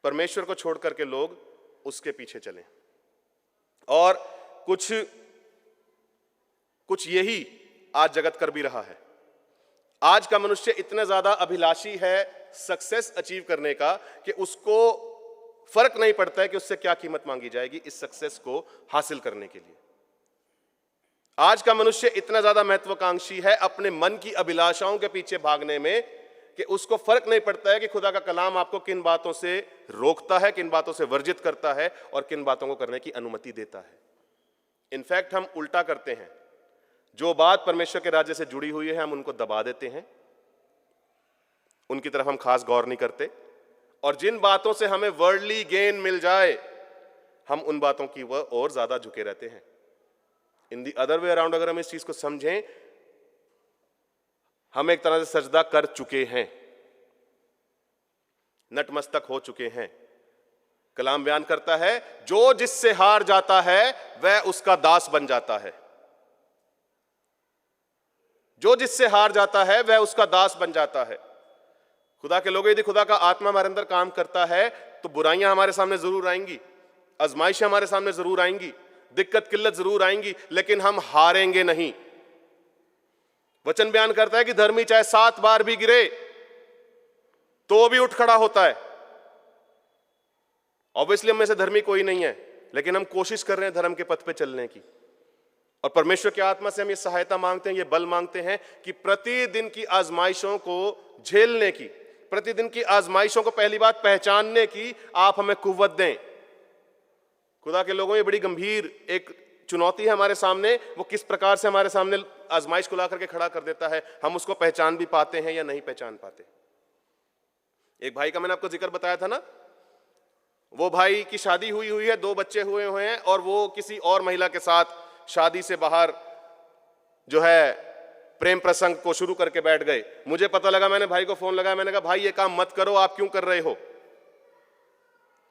परमेश्वर को छोड़ करके लोग उसके पीछे चलें। और कुछ यही आज जगत कर भी रहा है। आज का मनुष्य इतना ज्यादा अभिलाषी है सक्सेस अचीव करने का कि उसको फर्क नहीं पड़ता है कि उससे क्या कीमत मांगी जाएगी इस सक्सेस को हासिल करने के लिए। आज का मनुष्य इतना ज्यादा महत्वाकांक्षी है अपने मन की अभिलाषाओं के पीछे भागने में कि उसको फर्क नहीं पड़ता है कि खुदा का कलाम आपको किन बातों से रोकता है, किन बातों से वर्जित करता है और किन बातों को करने की अनुमति देता है। इनफैक्ट हम उल्टा करते हैं, जो बात परमेश्वर के राज्य से जुड़ी हुई है हम उनको दबा देते हैं, उनकी तरफ हम खास गौर नहीं करते, और जिन बातों से हमें वर्ल्डली गेन मिल जाए हम उन बातों की वह और ज्यादा झुके रहते हैं। इन दी अदर वे अराउंड अगर हम इस चीज को समझें, हम एक तरह से सजदा कर चुके हैं, नतमस्तक हो चुके हैं। कलाम बयान करता है जो जिससे हार जाता है वह उसका दास बन जाता है। जो जिससे हार जाता है वह उसका दास बन जाता है। खुदा के लोगों, यदि खुदा का आत्मा हमारे अंदर काम करता है तो बुराइयां हमारे सामने जरूर आएंगी, आजमाइशें हमारे सामने जरूर आएंगी, दिक्कत किल्लत जरूर आएंगी, लेकिन हम हारेंगे नहीं। वचन बयान करता है कि धर्मी चाहे 7 बार भी गिरे तो भी उठ खड़ा होता है। ऑब्वियसली हम में से धर्मी कोई नहीं है, लेकिन हम कोशिश कर रहे हैं धर्म के पथ पे चलने की, और परमेश्वर की आत्मा से हम ये सहायता मांगते हैं, ये बल मांगते हैं कि प्रतिदिन की आजमाइशों को झेलने की, प्रतिदिन की आजमाइशों को पहली बात पहचानने की आप हमें कुव्वत दें। खुदा के लोगों, ये बड़ी गंभीर एक चुनौती है हमारे सामने। वो किस प्रकार से हमारे सामने आजमाइश को ला करके खड़ा कर देता है, हम उसको पहचान भी पाते हैं या नहीं पहचान पाते। एक भाई का मैंने आपको जिक्र बताया था ना, वो भाई की शादी हुई है, 2 बच्चे हुए हैं, और वो किसी और महिला के साथ शादी से बाहर जो है प्रेम प्रसंग को शुरू करके बैठ गए। मुझे पता लगा, मैंने भाई को फोन लगाया, मैंने कहा भाई ये काम मत करो, आप क्यों कर रहे हो?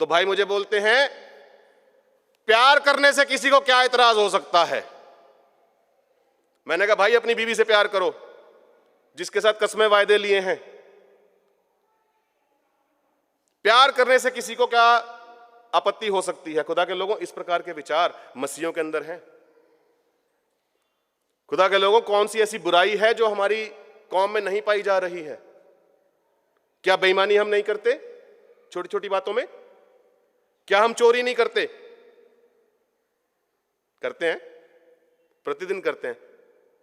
तो भाई मुझे बोलते हैं प्यार करने से किसी को क्या इतराज हो सकता है? मैंने कहा भाई अपनी बीवी से प्यार करो जिसके साथ कस्में वायदे लिए हैं। प्यार करने से किसी को क्या आपत्ति हो सकती है? खुदा के लोगों, इस प्रकार के विचार मसीहियों के अंदर हैं। खुदा के लोगों, कौन सी ऐसी बुराई है जो हमारी कौम में नहीं पाई जा रही है? क्या बेईमानी हम नहीं करते छोटी छोटी बातों में? क्या हम चोरी नहीं करते? करते हैं, प्रतिदिन करते हैं।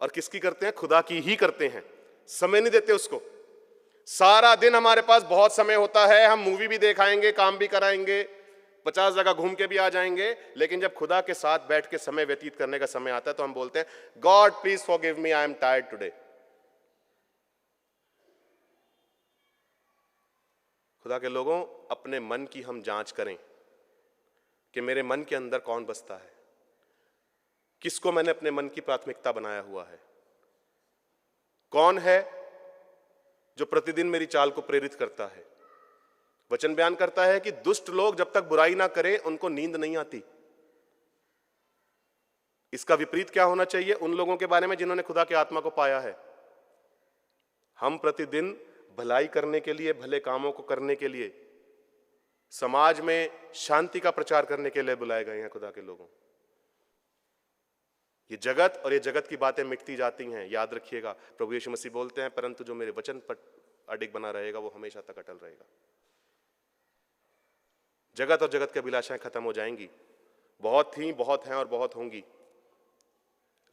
और किसकी करते हैं? खुदा की ही करते हैं। समय नहीं देते उसको। सारा दिन हमारे पास बहुत समय होता है, हम मूवी भी दिखाएंगे, काम भी कराएंगे, 50 जगह घूम के भी आ जाएंगे, लेकिन जब खुदा के साथ बैठ के समय व्यतीत करने का समय आता है तो हम बोलते हैं God please forgive me, I am tired today. खुदा के लोगों, अपने मन की हम जांच करें कि मेरे मन के अंदर कौन बसता है, किसको मैंने अपने मन की प्राथमिकता बनाया हुआ है, कौन है जो प्रतिदिन मेरी चाल को प्रेरित करता है। वचन बयान करता है कि दुष्ट लोग जब तक बुराई ना करें उनको नींद नहीं आती। इसका विपरीत क्या होना चाहिए उन लोगों के बारे में जिन्होंने खुदा की आत्मा को पाया है? हम प्रतिदिन भलाई करने के लिए, भले कामों को करने के लिए, समाज में शांति का प्रचार करने के लिए बुलाए गए हैं। खुदा के लोगों, ये जगत और ये जगत की बातें मिटती जाती हैं, याद रखिएगा। प्रभु यीशु मसीह बोलते हैं परंतु जो मेरे वचन पर अडिग बना रहेगा वो हमेशा तक अटल रहेगा। जगत और जगत की अभिलाषाएं खत्म हो जाएंगी, बहुत थी, बहुत हैं और बहुत होंगी,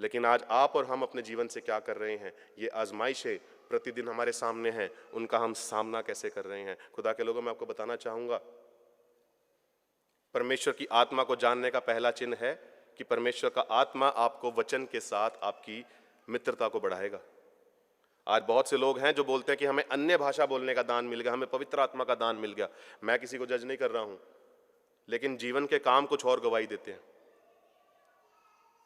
लेकिन आज आप और हम अपने जीवन से क्या कर रहे हैं? ये आजमाइशें प्रतिदिन हमारे सामने हैं, उनका हम सामना कैसे कर रहे हैं? खुदा के लोगों, मैं आपको बताना चाहूंगा, परमेश्वर की आत्मा को जानने का पहला चिन्ह है कि परमेश्वर का आत्मा आपको वचन के साथ आपकी मित्रता को बढ़ाएगा। आज बहुत से लोग हैं जो बोलते हैं कि हमें अन्य भाषा बोलने का दान मिल गया, हमें पवित्र आत्मा का दान मिल गया। मैं किसी को जज नहीं कर रहा हूं, लेकिन जीवन के काम कुछ और गवाही देते हैं।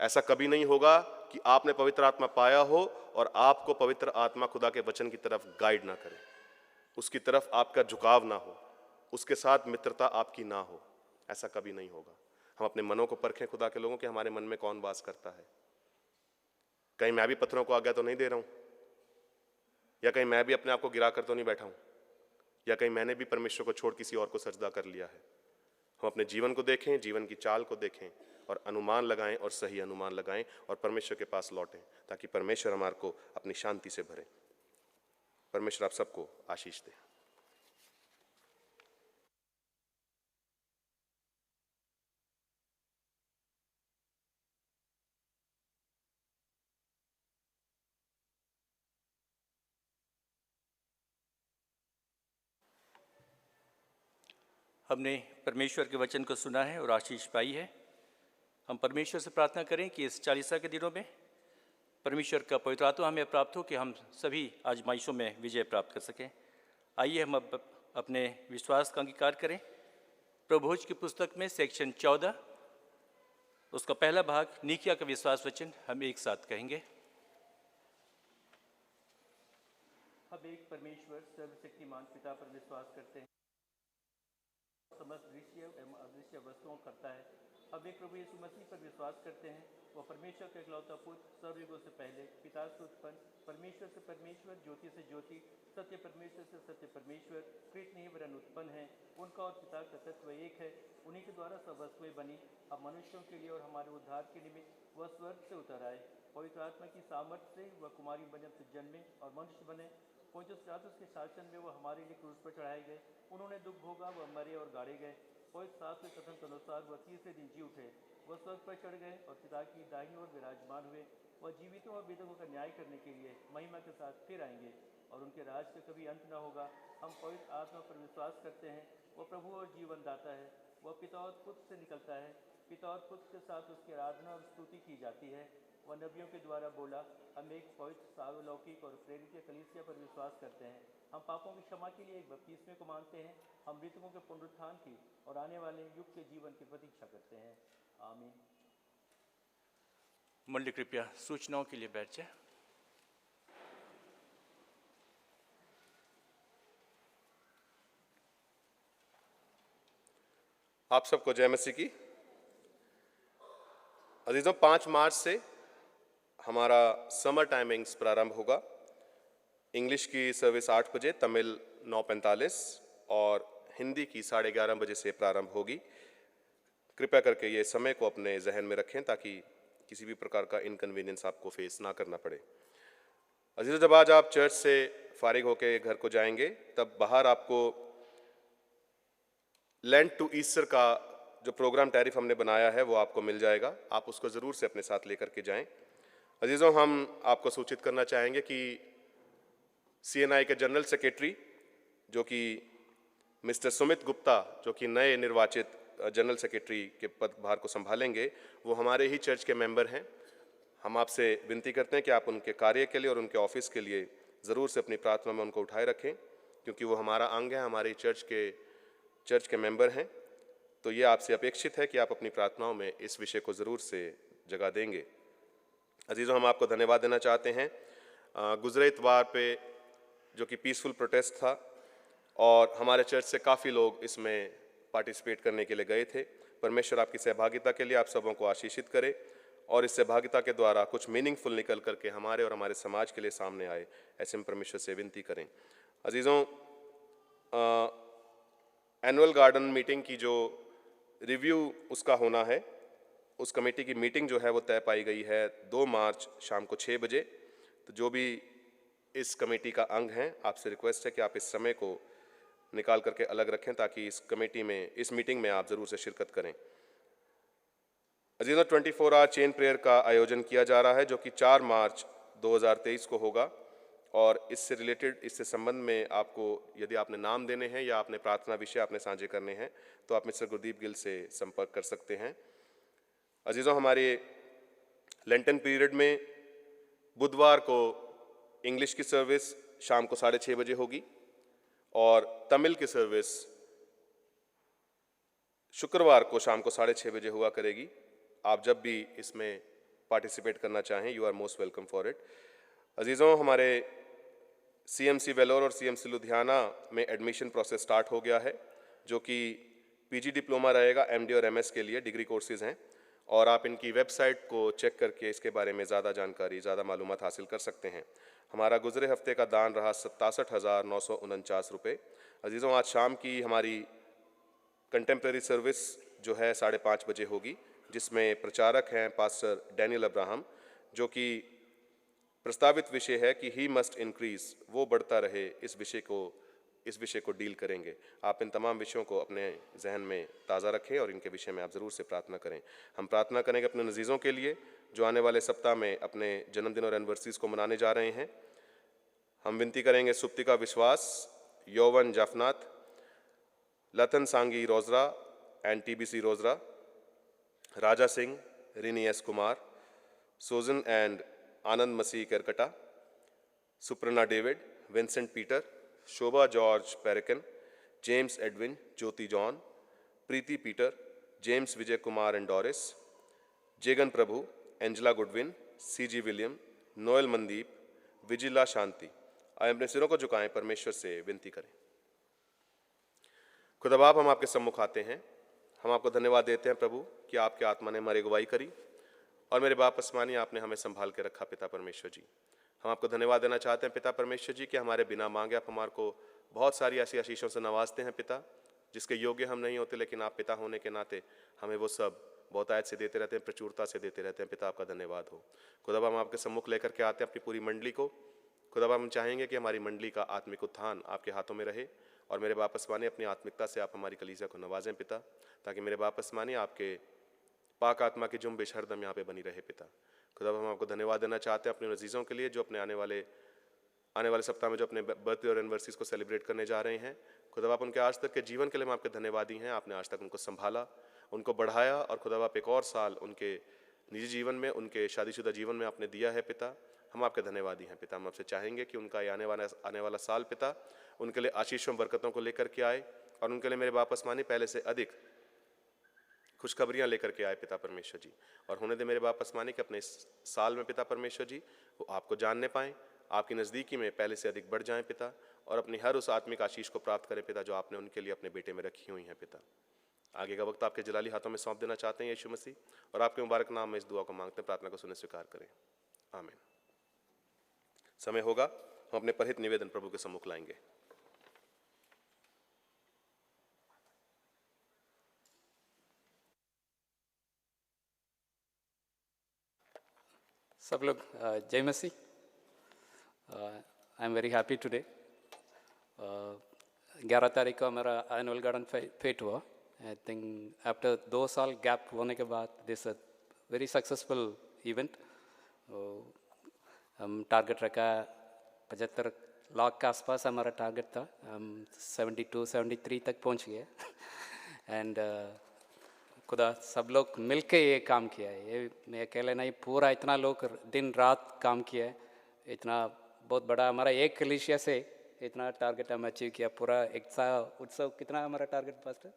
ऐसा कभी नहीं होगा कि आपने पवित्र आत्मा पाया हो और आपको पवित्र आत्मा खुदा के वचन की तरफ गाइड ना करे, उसकी तरफ आपका झुकाव ना हो, उसके साथ मित्रता आपकी ना हो। ऐसा कभी नहीं होगा। हम अपने मनों को परखें खुदा के लोगों के, हमारे मन में कौन वास करता है। कहीं मैं भी पत्थरों को आज्ञा तो नहीं दे रहा हूं, या कहीं मैं भी अपने आप को गिरा कर तो नहीं बैठा हूं, या कहीं मैंने भी परमेश्वर को छोड़ किसी और को सजदा कर लिया है। हम अपने जीवन को देखें, जीवन की चाल को देखें, और अनुमान लगाएं और सही अनुमान लगाएं और परमेश्वर के पास लौटें, ताकि परमेश्वर हमारे को अपनी शांति से भरे। परमेश्वर आप सबको आशीष दे। हमने परमेश्वर के वचन को सुना है और आशीष पाई है। हम परमेश्वर से प्रार्थना करें कि इस चालीसा के दिनों में परमेश्वर का पवित्र आत्मा हमें प्राप्त हो कि हम सभी आजमाइशों में विजय प्राप्त कर सकें। आइए हम अब अपने विश्वास का अंगीकार करें। प्रभुभोज की पुस्तक में सेक्शन 14 उसका पहला भाग नीकिया का विश्वास वचन हम एक साथ कहेंगे। हम एक परमेश्वर सर्वशक्तिमान पिता पर विश्वास करते हैं, समस्त दृश्य एवं अदृश्य वस्तुओं करता है। हम एक प्रभु यीशु मसीह पर विश्वास करते हैं, वह परमेश्वर का इकलौता पुत्र, सर्वयुगों से पहले पिता से उत्पन्न, परमेश्वर से परमेश्वर, ज्योति से ज्योति, सत्य परमेश्वर से सत्य परमेश्वर, कृत नहीं वरन उत्पन्न है। उनका और पिता का तत्व एक है। उन्हीं के द्वारा सब वस्तुएं बनी। अब मनुष्यों के लिए और हमारे उद्धार के निमित्त वह स्वर्ग से उतर आए। पवित्र आत्मा की सामर्थ्य से वह कुमारी मरियम से जन्मे और मनुष्य बने। पोंतियुस पिलातुस के शासन में वह हमारे लिए क्रूस पर चढ़ाए गए। उन्होंने दुख भोगा, वह मरे और गाड़े गए। पवित्र शास्त्र कथन के अनुसार वह तीसरे दिन जी उठे। वह स्वर्ग पर चढ़ गए और पिता की दाहिनी ओर विराजमान हुए। वह जीवितों और मृतकों का न्याय करने के लिए महिमा के साथ फिर आएंगे और उनके राज का कभी अंत न होगा। हम पवित्र आत्मा पर विश्वास करते हैं, वह प्रभु और जीवन दाता है। वह पिता और पुत्र से निकलता है। पिता और पुत्र के साथ उसकी आराधना और स्तुति की जाती है। वह नबियों के द्वारा बोला। हम एक पवित्र सार्वलौकिक और प्रेरित कलीसिया पर विश्वास करते हैं। हम पापों की क्षमा के लिए एक बपतिस्मे को मानते हैं। हम मृतकों के पुनरुत्थान की और आने वाले युग के जीवन की प्रतीक्षा करते हैं। आमीन। मंडली कृपया सूचनाओं के लिए बैठ जाए। आप सबको जय मसीह की। अजीजों, 5 मार्च से हमारा समर टाइमिंग्स प्रारंभ होगा। इंग्लिश की सर्विस 8 बजे, तमिल 9:45 और हिंदी की 11:30 बजे से प्रारंभ होगी। कृपया करके ये समय को अपने जहन में रखें ताकि किसी भी प्रकार का इनकन्वीनियंस आपको फेस ना करना पड़े। अजीजों, जब आज आप चर्च से फारिग होकर घर को जाएंगे तब बाहर आपको लेंट टू ईस्टर का जो प्रोग्राम टैरिफ हमने बनाया है वो आपको मिल जाएगा। आप उसको ज़रूर से अपने साथ लेकर के जाएं। अजीजों, हम आपको सूचित करना चाहेंगे कि CNI के जनरल सेक्रेटरी जो कि मिस्टर सुमित गुप्ता, जो कि नए निर्वाचित जनरल सेक्रेटरी के पदभार को संभालेंगे, वो हमारे ही चर्च के मेंबर हैं। हम आपसे विनती करते हैं कि आप उनके कार्य के लिए और उनके ऑफिस के लिए ज़रूर से अपनी प्रार्थना में उनको उठाए रखें, क्योंकि वो हमारा अंग है, हमारे चर्च के मेंबर हैं। तो ये आपसे अपेक्षित है कि आप अपनी प्रार्थनाओं में इस विषय को ज़रूर से जगह देंगे। अजीज़ों, हम आपको धन्यवाद देना चाहते हैं। गुज़रे इतवार पे जो कि पीसफुल प्रोटेस्ट था और हमारे चर्च से काफ़ी लोग इसमें पार्टिसिपेट करने के लिए गए थे। परमेश्वर आपकी सहभागिता के लिए आप सबों को आशीषित करे और इस सहभागिता के द्वारा कुछ मीनिंगफुल निकल करके हमारे और हमारे समाज के लिए सामने आए, ऐसे में परमेश्वर से विनती करें। अजीज़ों, एनुअल गार्डन मीटिंग की जो रिव्यू उसका होना है, उस कमेटी की मीटिंग जो है वो तय पाई गई है 2 मार्च शाम को 6 बजे। तो जो भी इस कमेटी का अंग हैं, आपसे रिक्वेस्ट है कि आप इस समय को निकाल करके अलग रखें ताकि इस मीटिंग में आप ज़रूर से शिरकत करें। अजीज़ों, 24 आवर चेन प्रेयर का आयोजन किया जा रहा है जो कि 4 मार्च 2023 को होगा और इससे संबंध में आपको यदि आपने नाम देने हैं या अपने प्रार्थना विषय आपने साझे करने हैं तो आप मिस्टर गुरदीप गिल से संपर्क कर सकते हैं। अजीज़ों, हमारे लेंटन पीरियड में बुधवार को इंग्लिश की सर्विस शाम को 6:30 बजे होगी और तमिल की सर्विस शुक्रवार को शाम को 6:30 बजे हुआ करेगी। आप जब भी इसमें पार्टिसिपेट करना चाहें, you are most welcome for it. अजीज़ों, हमारे CMC वेलोर और CMC लुधियाना में एडमिशन प्रोसेस स्टार्ट हो गया है जो कि PG डिप्लोमा रहेगा, MD और MS के लिए डिग्री कोर्सेज हैं और आप इनकी वेबसाइट को चेक करके इसके बारे में ज़्यादा जानकारी, ज़्यादा मालूमात हासिल कर सकते हैं। हमारा गुजरे हफ्ते का दान रहा 67,949 रुपये। अजीज़ों, आज शाम की हमारी कंटेम्प्रेरी सर्विस जो है 5:30 बजे होगी जिसमें प्रचारक हैं पास्टर डैनियल अब्राहम, जो कि प्रस्तावित विषय है कि ही मस्ट इंक्रीज, वो बढ़ता रहे, इस विषय को डील करेंगे। आप इन तमाम विषयों को अपने जहन में ताज़ा रखें और इनके विषय में आप ज़रूर से प्रार्थना करें। हम प्रार्थना करेंगे अपने नजीज़ों के लिए जो आने वाले सप्ताह में अपने जन्मदिन और एनिवर्सरीज को मनाने जा रहे हैं। हम विनती करेंगे सुप्तिका विश्वास, यौवन Jaffnath, Latan Sangi Rojra and TBC Rojra, Raja Singh, Rini S Kumar, Sojan and Anand Masih Karkata, Suprana David, Vincent Peter, Shobha George Perikan, James Edwin, Jyoti John, Preeti Peter, James Vijay Kumar and Doris, Jegan Prabhu, Angela Goodwin, CG William, Noel Mandeep, Vijila Shanti. आइए अपने सिरों को झुकाएं, परमेश्वर से विनती करें। खुदा बाप, हम आपके सम्मुख आते हैं। हम आपको धन्यवाद देते हैं प्रभु कि आपके आत्मा ने हमारी अगुवाई करी और मेरे बाप आसमानी आपने हमें संभाल के रखा। पिता परमेश्वर जी, हम आपको धन्यवाद देना चाहते हैं पिता परमेश्वर जी कि हमारे बिना मांगे आप हमारे को बहुत सारी ऐसी आशीषों से नवाजते हैं पिता, जिसके योग्य हम नहीं होते, लेकिन आप पिता होने के नाते हमें वो सब बहुतायत से देते रहते हैं, प्रचुरता से देते रहते हैं। पिता आपका धन्यवाद हो। खुदा हम आपके सम्मुख लेकर के आते हैं अपनी पूरी मंडली को। खुदा हम चाहेंगे कि हमारी मंडली का आत्मिक उत्थान आपके हाथों में रहे और मेरे बाप आसमानी अपनी आत्मिकता से आप हमारी कलीसिया को नवाजें पिता, ताकि मेरे बाप आसमानी आपके पाक आत्मा की जुम्बिश हरदम यहाँ पे बनी रहे पिता। खुदा हम आपको धन्यवाद देना चाहते हैं अपने अजीज़ों के लिए जो अपने आने वाले सप्ताह में जो अपने बर्थडे और एनिवर्सरीज को सेलिब्रेट करने जा रहे हैं। खुदा आप उनके आज तक के जीवन के लिए हम आपके धन्यवादी हैं। आपने आज तक उनको संभाला, उनको बढ़ाया और खुदा आप एक और साल उनके निजी जीवन में, उनके शादीशुदा जीवन में आपने दिया है पिता। हम आपके धन्यवादी हैं पिता। हम आपसे चाहेंगे कि उनका ये आने वाला साल पिता उनके लिए आशीषों बरकतों को लेकर के आए और उनके लिए मेरे बाप आसमानी पहले से अधिक खुशखबरियां लेकर के आए पिता परमेश्वर जी। और होने दे मेरे बाप आसमानी के अपने इस साल में पिता परमेश्वर जी वो आपको जानने पाएं, आपकी नज़दीकी में पहले से अधिक बढ़ जाएं पिता, और अपनी हर उस आत्मिक आशीष को प्राप्त करें पिता जो आपने उनके लिए अपने बेटे में रखी हुई हैं पिता। आगे का वक्त आपके जलाली हाथों में सौंप देना चाहते हैं यीशु मसीह, और आपके मुबारक नाम में इस दुआ को मांगते हैं, प्रार्थना को सुने स्वीकार करें। आमीन। समय होगा हम अपने परहित निवेदन प्रभु के सम्मुख लाएंगे। सब लोग जय मसीह। I am very happy today. 11 तारीख को हमारा एनुअल गार्डन फेट हुआ। आई थिंक आफ्टर 2 साल गैप होने के बाद दिस वेरी सक्सेसफुल इवेंट। हम टारगेट रखा 75 लाख के आसपास हमारा टारगेट था। हम 72-73 तक पहुंच गए एंड खुदा सब लोग मिलके ये काम किया है। ये मैं अकेले नहीं, पूरा इतना लोग दिन रात काम किया है। इतना बहुत बड़ा हमारा एक कलीसिया से इतना टारगेट हम अचीव किया। पूरा एकता उत्सव कितना हमारा टारगेट पास्टर?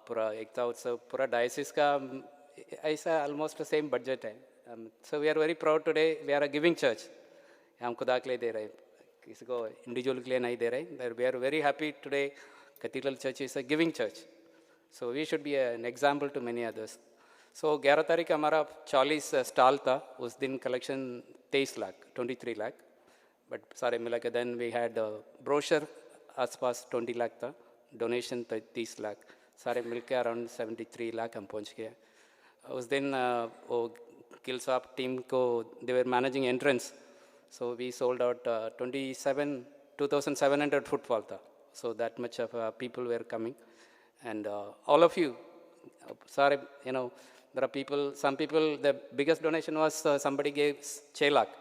पूरा एकता उत्सव पूरा डायसिस का ऐसा ऑलमोस्ट सेम बजट है। So we are very proud today. We are a giving church. हम खुदा के लिए दे रहे हैं, किसी को इंडिविजुअल के लिए नहीं दे रहे। We are very happy today. Cathedral church is a giving church, so we should be an example to many others. So 11 तारीख का हमारा 40 स्टॉल था। उस दिन कलेक्शन 23 लाख 23 लाख, बट सारे मिला के देन वी हैड ब्रोशर आसपास 20 लाख था, डोनेशन 30 लाख, सारे मिल के अराउंड 73 लाख हम पहुंच गए। उस दिन वो किल्स ऑफ टीम को they were managing entrance, so we sold out 2700 footfall था। So that much of people were coming and all of you, sorry, you know, there are people, some people, the biggest donation was somebody gave 6 lakh,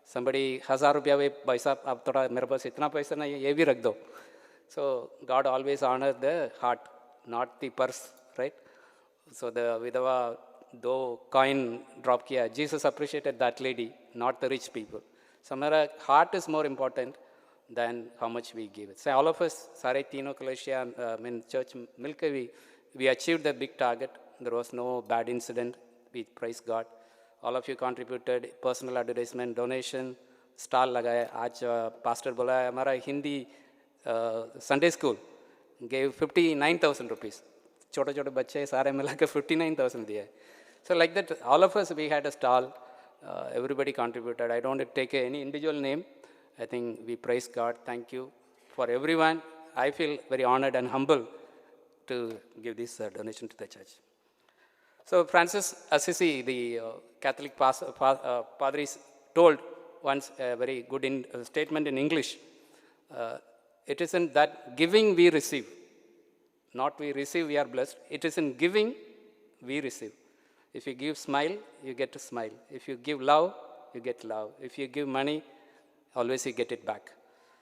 somebody 1000 रुपया वे भाई साहब आप थोड़ा मेरे पास इतना पैसा नहीं है ये भी रख दो। So God always honors the heart, not the purse, right? So the विधवा 2 coin drop किया, Jesus appreciated that lady, not the rich people. So मेरा heart is more important than how much we give it. So all of us, सारे तीनों कलेसिया in church मिलकर we achieved the big target. There was no bad incident. We praise God. All of you contributed, personal advertisement, donation, stall लगाया। आज pastor बोला है हमारा Hindi Sunday school gave 59,000 rupees. छोटे छोटे बच्चे सारे मिला के 59,000 दिए। So like that, all of us we had a stall. Everybody contributed. I don't want to take any individual name. I think we praise God. Thank you for everyone. I feel very honored and humble to give this donation to the church. So Francis Assisi, the Catholic Padre, told once a very good statement in English. It isn't that giving we receive, not we receive we are blessed. It is in giving we receive. If you give smile, you get a smile. If you give love, you get love. If you give money, always you get it back.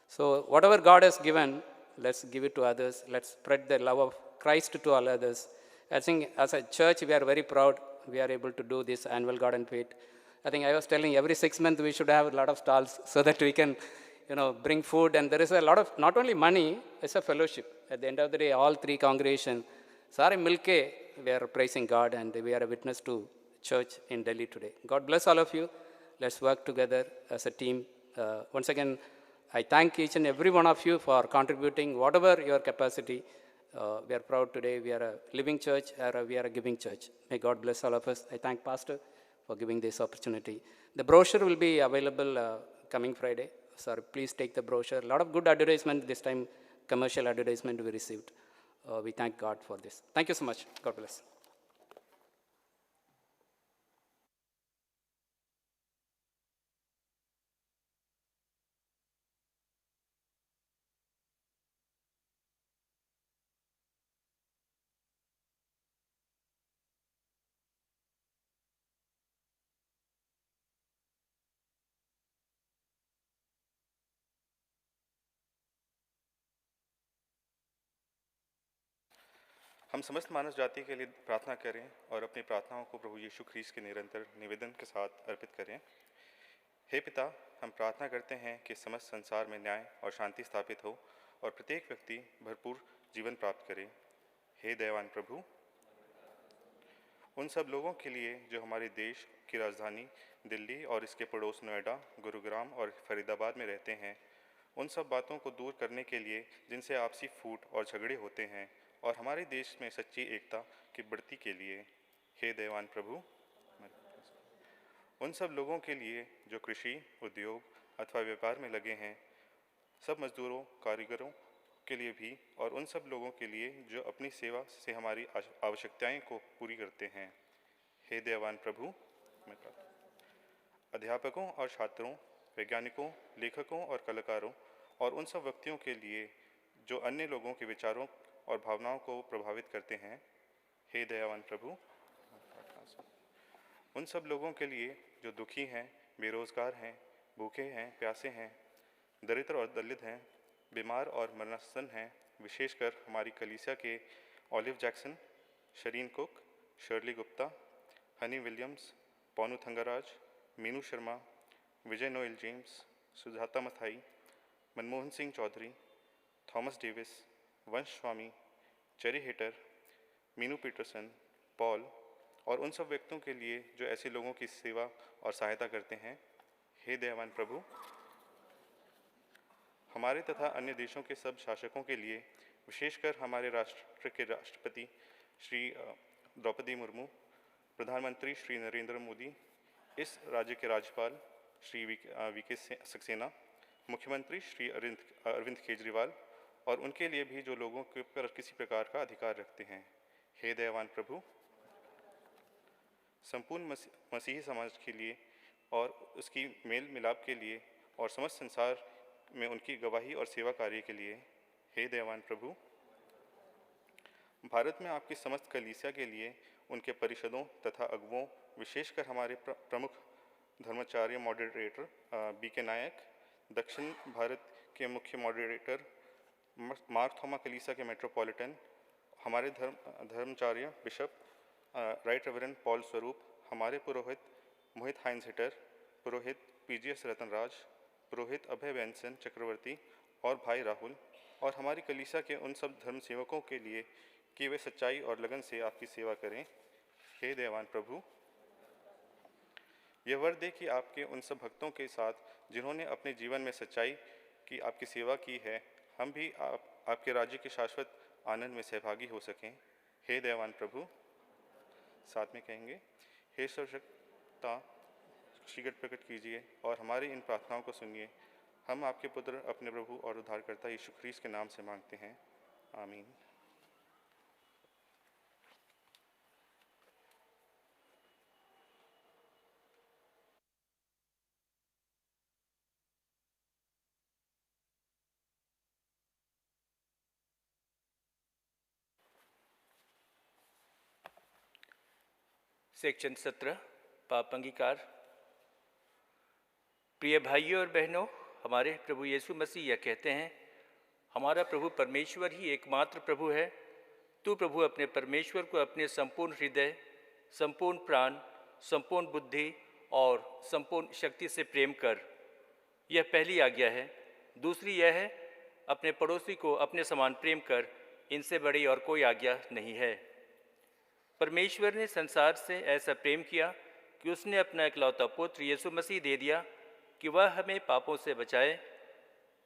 So whatever God has given, let's give it to others. Let's spread the love of Christ to all others. I think as a church, we are very proud we are able to do this annual garden feed. I think I was telling every 6 months we should have a lot of stalls so that we can, bring food. And there is a lot of, not only money, it's a fellowship. At the end of the day, all three congregations, Sare Milke, we are praising God and we are a witness to church in Delhi today. God bless all of you. Let's work together as a team. Once again, I thank each and every one of you for contributing whatever your capacity. We are proud today. We are a living church, or we are a giving church. May God bless all of us. I thank Pastor for giving this opportunity. The brochure will be available coming Friday. So please take the brochure. A lot of good advertisement this time, commercial advertisement we received. We thank God for this. Thank you so much. God bless. हम समस्त मानव जाति के लिए प्रार्थना करें और अपनी प्रार्थनाओं को प्रभु यीशु ख्रीस्त के निरंतर निवेदन के साथ अर्पित करें। हे पिता, हम प्रार्थना करते हैं कि समस्त संसार में न्याय और शांति स्थापित हो और प्रत्येक व्यक्ति भरपूर जीवन प्राप्त करे। हे दयावान प्रभु, उन सब लोगों के लिए जो हमारे देश की राजधानी दिल्ली और इसके पड़ोस नोएडा, गुरुग्राम और फरीदाबाद में रहते हैं, उन सब बातों को दूर करने के लिए जिनसे आपसी फूट और झगड़े होते हैं, और हमारे देश में सच्ची एकता की बढ़ती के लिए, हे दयावान प्रभु, उन सब लोगों के लिए जो कृषि, उद्योग अथवा व्यापार में लगे हैं, सब मजदूरों, कारीगरों के लिए भी, और उन सब लोगों के लिए जो अपनी सेवा से हमारी आवश्यकताएं को पूरी करते हैं, हे दयावान प्रभु, अध्यापकों और छात्रों, वैज्ञानिकों, लेखकों और कलाकारों और उन सब व्यक्तियों के लिए जो अन्य लोगों के विचारों और भावनाओं को प्रभावित करते हैं, हे दयावान प्रभु, उन सब लोगों के लिए जो दुखी हैं, बेरोजगार हैं, भूखे हैं, प्यासे हैं, दरिद्र और दलित हैं, बीमार और मरणासन हैं, विशेषकर हमारी कलीसिया के Olive Jackson, Shareen Cook, Shirley Gupta, Honey Williams, Paunu Thangaraj, Meenu Sharma, Vijay Noel James, Sujata Mathai, Manmohan Singh Chaudhary, Thomas Davis, Vansh Swami, Cherry Hitter, Meenu Peterson, Paul और उन सब व्यक्तियों के लिए जो ऐसे लोगों की सेवा और सहायता करते हैं, हे दयावान प्रभु, हमारे तथा अन्य देशों के सब शासकों के लिए, विशेषकर हमारे राष्ट्र के राष्ट्रपति श्री द्रौपदी मुर्मू, प्रधानमंत्री श्री नरेंद्र मोदी, इस राज्य के राज्यपाल श्री वीके सक्सेना, मुख्यमंत्री श्री अरविंद केजरीवाल और उनके लिए भी जो लोगों के ऊपर किसी प्रकार का अधिकार रखते हैं, हे दयावान प्रभु, संपूर्ण मसीही समाज के लिए और उसकी मेल मिलाप के लिए और समस्त संसार में उनकी गवाही और सेवा कार्य के लिए, हे दयावान प्रभु, भारत में आपकी समस्त कलीसिया के लिए, उनके परिषदों तथा अगुवों, विशेषकर हमारे प्रमुख धर्माचार्य मॉडरेटर बीके नायक, दक्षिण भारत के मुख्य मॉडरेटर मार्क थोमा कलीसिया के मेट्रोपॉलिटन, हमारे धर्माचार्य बिशप राइट रेवरेंड पॉल स्वरूप, हमारे पुरोहित मोहित हाइंस हिटर, पुरोहित पीजीएस रतनराज, पुरोहित अभय बेंसन चक्रवर्ती और भाई राहुल, और हमारी कलीसिया के उन सब धर्म सेवकों के लिए कि वे सच्चाई और लगन से आपकी सेवा करें, हे दयावान प्रभु, यह वर दे कि आपके उन सब भक्तों के साथ जिन्होंने अपने जीवन में सच्चाई की आपकी सेवा की है, हम भी आपके राज्य के शाश्वत आनंद में सहभागी हो सकें, हे दयावान प्रभु। साथ में कहेंगे, हे सर्वशक्ता शीघ्र प्रकट कीजिए और हमारी इन प्रार्थनाओं को सुनिए। हम आपके पुत्र अपने प्रभु और उद्धारकर्ता यीशु ख्रीस्त के नाम से मांगते हैं, आमीन। सेक्शन 17 पाप अंगीकार। प्रिय भाइयों और बहनों, हमारे प्रभु यीशु मसीह यह कहते हैं, हमारा प्रभु परमेश्वर ही एकमात्र प्रभु है। तू प्रभु अपने परमेश्वर को अपने संपूर्ण हृदय, संपूर्ण प्राण, संपूर्ण बुद्धि और संपूर्ण शक्ति से प्रेम कर। यह पहली आज्ञा है। दूसरी यह है, अपने पड़ोसी को अपने समान प्रेम कर। इनसे बड़ी और कोई आज्ञा नहीं है। परमेश्वर ने संसार से ऐसा प्रेम किया कि उसने अपना इकलौता पुत्र यीशु मसीह दे दिया कि वह हमें पापों से बचाए,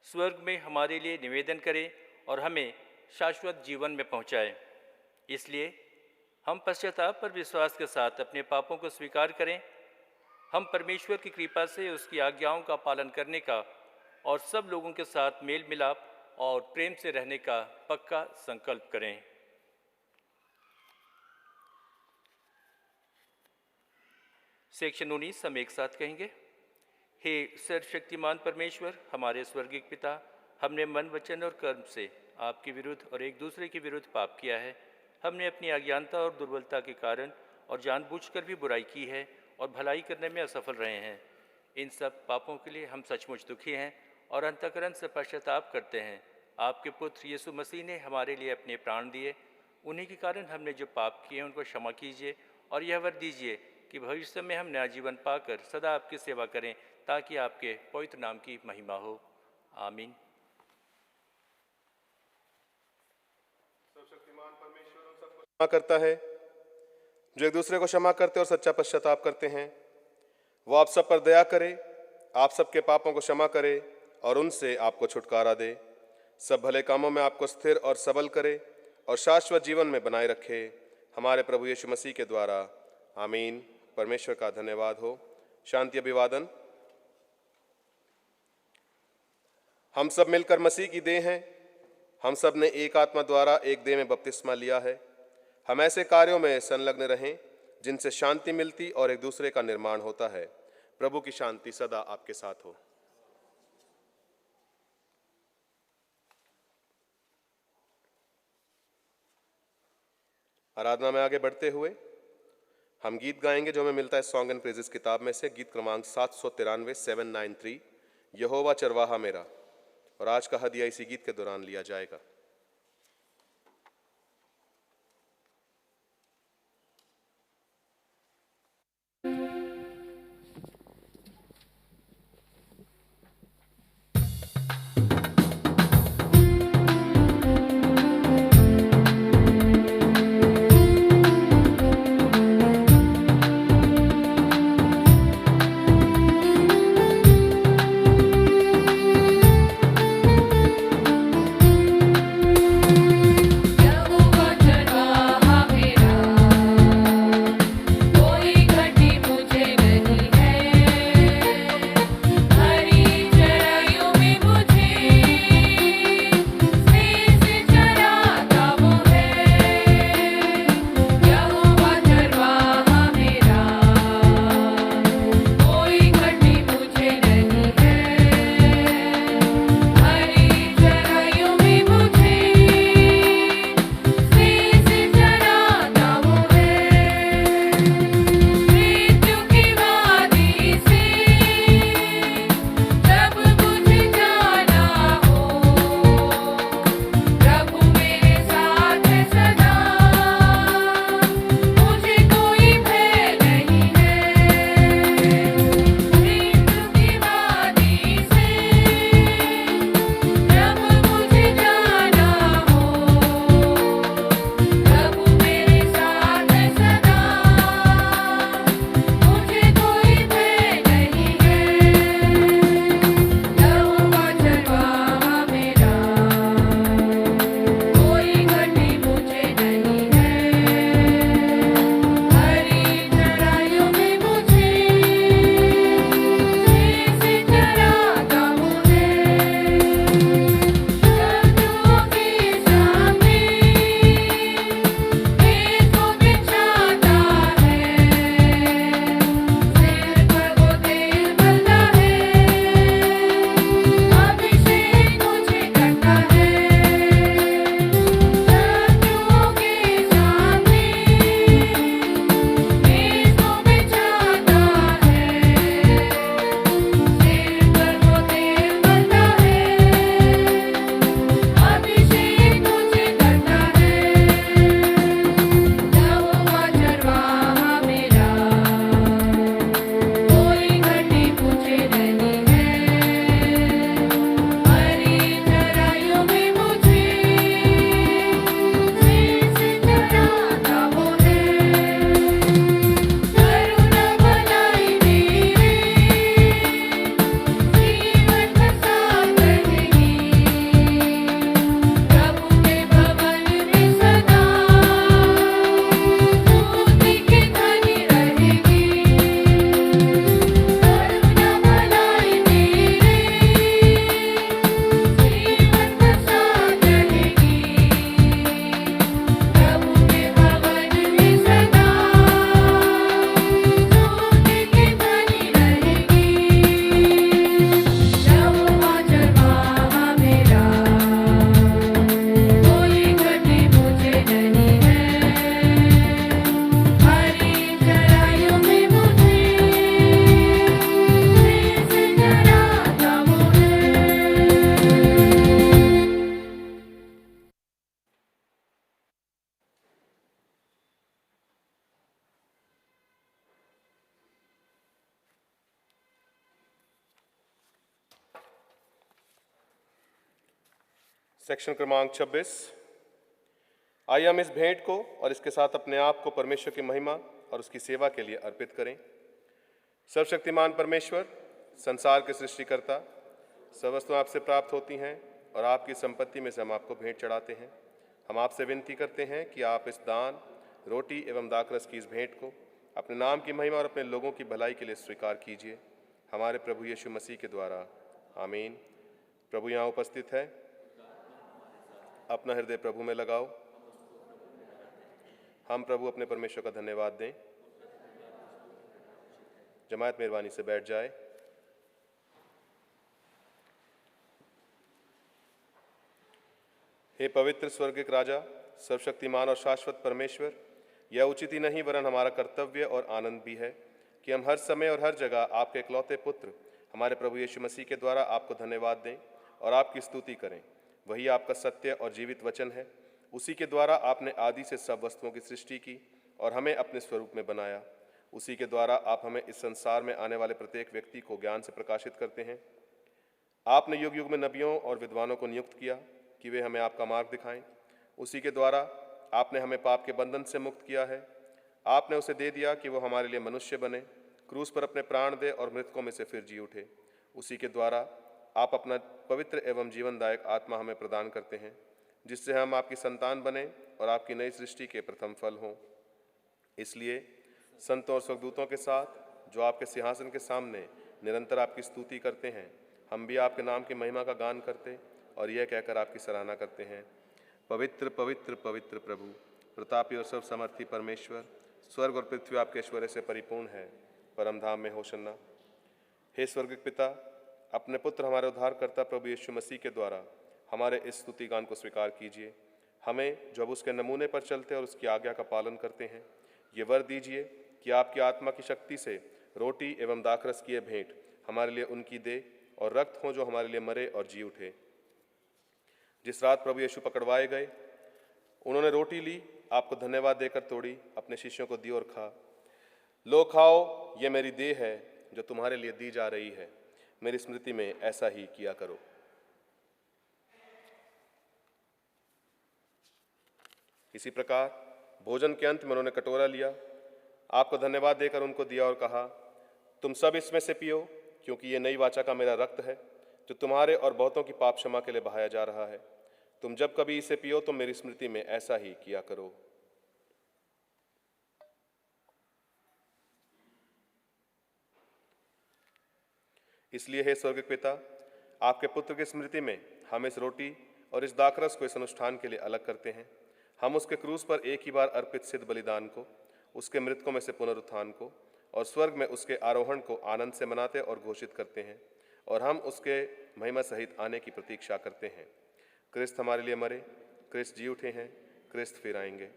स्वर्ग में हमारे लिए निवेदन करे और हमें शाश्वत जीवन में पहुंचाए। इसलिए हम पश्चाताप पर विश्वास के साथ अपने पापों को स्वीकार करें। हम परमेश्वर की कृपा से उसकी आज्ञाओं का पालन करने का और सब लोगों के साथ मेल मिलाप और प्रेम से रहने का पक्का संकल्प करें। सेक्शन 19 हम एक साथ कहेंगे। हे सर्वशक्तिमान परमेश्वर, हमारे स्वर्गीय पिता, हमने मन, वचन और कर्म से आपके विरुद्ध और एक दूसरे के विरुद्ध पाप किया है। हमने अपनी अज्ञानता और दुर्बलता के कारण और जानबूझकर भी बुराई की है और भलाई करने में असफल रहे हैं। इन सब पापों के लिए हम सचमुच दुखी हैं और अंतःकरण से पश्चाताप करते हैं। आपके पुत्र यीशु मसीह ने हमारे लिए अपने प्राण दिए। उन्हीं के कारण हमने जो पाप किए उनको क्षमा कीजिए और यह वर दीजिए कि भविष्य में हम नया जीवन पाकर सदा आपकी सेवा करें, ताकि आपके पवित्र नाम की महिमा हो। आमीन। सर्वशक्तिमान परमेश्वर उन सबको क्षमा करता है जो एक दूसरे को क्षमा करते और सच्चा पश्चाताप करते हैं। वो आप सब पर दया करे, आप सबके पापों को क्षमा करे और उनसे आपको छुटकारा दे। सब भले कामों में आपको स्थिर और सबल करे और शाश्वत जीवन में बनाए रखे, हमारे प्रभु यीशु मसीह के द्वारा। आमीन। परमेश्वर का धन्यवाद हो। शांति अभिवादन। हम सब मिलकर मसीह की देह हैं। हम सब ने एक आत्मा द्वारा एक देह में बपतिस्मा लिया है। हम ऐसे कार्यों में संलग्न रहें जिनसे शांति मिलती और एक दूसरे का निर्माण होता है। प्रभु की शांति सदा आपके साथ हो। आराधना में आगे बढ़ते हुए हम गीत गाएंगे जो हमें मिलता है सॉन्ग एंड प्रेजेस किताब में से, गीत क्रमांक 793 793, यहोवा चरवाहा मेरा। और आज का हदिया इसी गीत के दौरान लिया जाएगा। सेक्शन क्रमांक 26। आइए हम इस भेंट को और इसके साथ अपने आप को परमेश्वर की महिमा और उसकी सेवा के लिए अर्पित करें। सर्वशक्तिमान परमेश्वर, संसार के सृष्टिकर्ता, सब वस्तुएं आपसे प्राप्त होती हैं और आपकी संपत्ति में से हम आपको भेंट चढ़ाते हैं। हम आपसे विनती करते हैं कि आप इस दान, रोटी एवं दाखरस की इस भेंट को अपने नाम की महिमा और अपने लोगों की भलाई के लिए स्वीकार कीजिए, हमारे प्रभु यीशु मसीह के द्वारा। आमीन। प्रभु यहाँ उपस्थित है। अपना हृदय प्रभु में लगाओ। हम प्रभु अपने परमेश्वर का धन्यवाद दें। जमात मेहरबानी से बैठ जाए। हे पवित्र स्वर्गिक राजा, सर्वशक्तिमान और शाश्वत परमेश्वर, यह उचित ही नहीं वरन हमारा कर्तव्य और आनंद भी है कि हम हर समय और हर जगह आपके इकलौते पुत्र हमारे प्रभु यीशु मसीह के द्वारा आपको धन्यवाद दें और आपकी स्तुति करें। वही आपका सत्य और जीवित वचन है। उसी के द्वारा आपने आदि से सब वस्तुओं की सृष्टि की और हमें अपने स्वरूप में बनाया। उसी के द्वारा आप हमें इस संसार में आने वाले प्रत्येक व्यक्ति को ज्ञान से प्रकाशित करते हैं। आपने युग युग में नबियों और विद्वानों को नियुक्त किया कि वे हमें आपका मार्ग दिखाएं। उसी के द्वारा आपने हमें पाप के बंधन से मुक्त किया है। आपने उसे दे दिया कि वो हमारे लिए मनुष्य बने, क्रूस पर अपने प्राण दे और मृतकों में से फिर जी उठे। उसी के द्वारा आप अपना पवित्र एवं जीवनदायक आत्मा हमें प्रदान करते हैं, जिससे हम आपकी संतान बने और आपकी नई सृष्टि के प्रथम फल हों। इसलिए संतों और स्वर्गदूतों के साथ जो आपके सिंहासन के सामने निरंतर आपकी स्तुति करते हैं, हम भी आपके नाम की महिमा का गान करते और यह कहकर आपकी सराहना करते हैं, पवित्र पवित्र पवित्र प्रभु, प्रतापी और सर्वसमर्थी परमेश्वर, स्वर्ग और पृथ्वी आपके ऐश्वर्य से परिपूर्ण है। परम धाम में होशन्ना। हे स्वर्गिक पिता, अपने पुत्र हमारे उद्धारकर्ता प्रभु यीशु मसीह के द्वारा हमारे इस स्तुति गान को स्वीकार कीजिए। हमें जो अब उसके नमूने पर चलते और उसकी आज्ञा का पालन करते हैं, ये वर दीजिए कि आपकी आत्मा की शक्ति से रोटी एवं दाखरस की भेंट हमारे लिए उनकी दे और रक्त हो जो हमारे लिए मरे और जी उठे। जिस रात प्रभु यीशु पकड़वाए गए, उन्होंने रोटी ली, आपको धन्यवाद देकर तोड़ी, अपने शिष्यों को दी और कहा, लो खाओ, ये मेरी देह है जो तुम्हारे लिए दी जा रही है। मेरी स्मृति में ऐसा ही किया करो। इसी प्रकार भोजन के अंत में उन्होंने कटोरा लिया, आपको धन्यवाद देकर उनको दिया और कहा, तुम सब इसमें से पियो, क्योंकि ये नई वाचा का मेरा रक्त है जो तुम्हारे और बहुतों की पाप क्षमा के लिए बहाया जा रहा है। तुम जब कभी इसे पियो तो मेरी स्मृति में ऐसा ही किया करो। इसलिए हे स्वर्गिक पिता, आपके पुत्र की स्मृति में हम इस रोटी और इस दाखरस को इस अनुष्ठान के लिए अलग करते हैं। हम उसके क्रूस पर एक ही बार अर्पित सिद्ध बलिदान को, उसके मृतकों में से पुनरुत्थान को और स्वर्ग में उसके आरोहण को आनंद से मनाते और घोषित करते हैं, और हम उसके महिमा सहित आने की प्रतीक्षा करते हैं। क्रिस्त हमारे लिए मरे, क्रिस्त जी उठे हैं, क्रिस्त फिर आएंगे।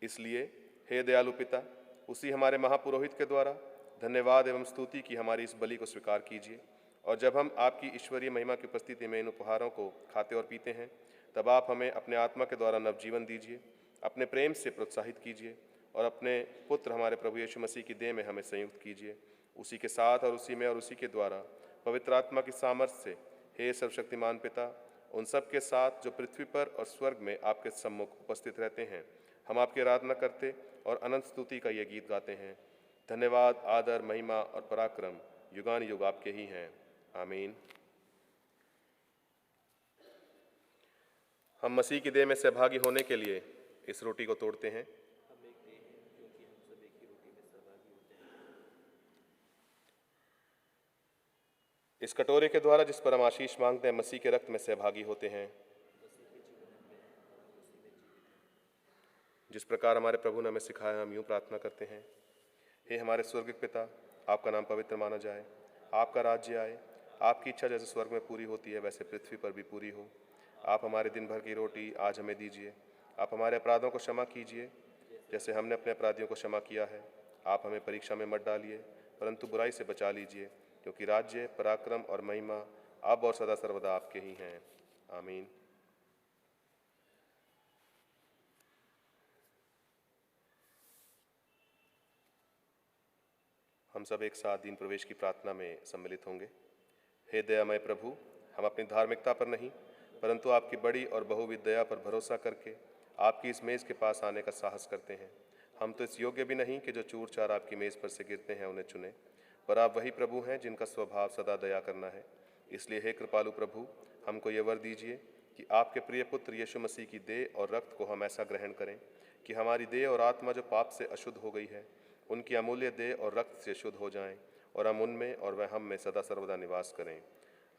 इसलिए हे दयालु पिता, उसी हमारे महापुरोहित के द्वारा धन्यवाद एवं स्तुति की हमारी इस बलि को स्वीकार कीजिए, और जब हम आपकी ईश्वरीय महिमा की उपस्थिति में इन उपहारों को खाते और पीते हैं, तब आप हमें अपने आत्मा के द्वारा नवजीवन दीजिए, अपने प्रेम से प्रोत्साहित कीजिए और अपने पुत्र हमारे प्रभु यीशु मसीह की देह में हमें संयुक्त कीजिए। उसी के साथ और उसी में और उसी के द्वारा पवित्र आत्मा की सामर्थ्य से हे सर्वशक्तिमान पिता, उन सब के साथ जो पृथ्वी पर और स्वर्ग में आपके सम्मुख उपस्थित रहते हैं, हम आपकी आराधना करते और अनंत स्तुति का ये गीत गाते हैं। धन्यवाद, आदर, महिमा और पराक्रम युगान युग आपके ही हैं। आमीन। हम मसीह की देह में सहभागी होने के लिए इस रोटी को तोड़ते हैं। इस कटोरे के द्वारा जिस पर हम आशीष मांगते हैं, मसीह के रक्त में सहभागी होते हैं। जिस प्रकार हमारे प्रभु ने हमें सिखाया, हम यूं प्रार्थना करते हैं, हे हमारे स्वर्गिक पिता, आपका नाम पवित्र माना जाए, आपका राज्य आए, आपकी इच्छा जैसे स्वर्ग में पूरी होती है वैसे पृथ्वी पर भी पूरी हो। आप हमारे दिन भर की रोटी आज हमें दीजिए। आप हमारे अपराधों को क्षमा कीजिए जैसे हमने अपने अपराधियों को क्षमा किया है। आप हमें परीक्षा में मत डालिए, परंतु बुराई से बचा लीजिए, क्योंकि राज्य, पराक्रम और महिमा अब और सदा सर्वदा आपके ही हैं। आमीन। हम सब एक साथ दीन प्रवेश की प्रार्थना में सम्मिलित होंगे। हे दयामय प्रभु, हम अपनी धार्मिकता पर नहीं परंतु आपकी बड़ी और बहुविध दया पर भरोसा करके आपकी इस मेज़ के पास आने का साहस करते हैं। हम तो इस योग्य भी नहीं कि जो चूर चार आपकी मेज़ पर से गिरते हैं उन्हें चुने, पर आप वही प्रभु हैं जिनका स्वभाव सदा दया करना है। इसलिए हे कृपालु प्रभु, हमको ये वर दीजिए कि आपके प्रिय पुत्र यीशु मसीह की देह और रक्त को हम ऐसा ग्रहण करें कि हमारी देह और आत्मा जो पाप से अशुद्ध हो गई है, उनकी अमूल्य देह और रक्त से शुद्ध हो जाएं, और हम उनमें और वह हम में सदा सर्वदा निवास करें।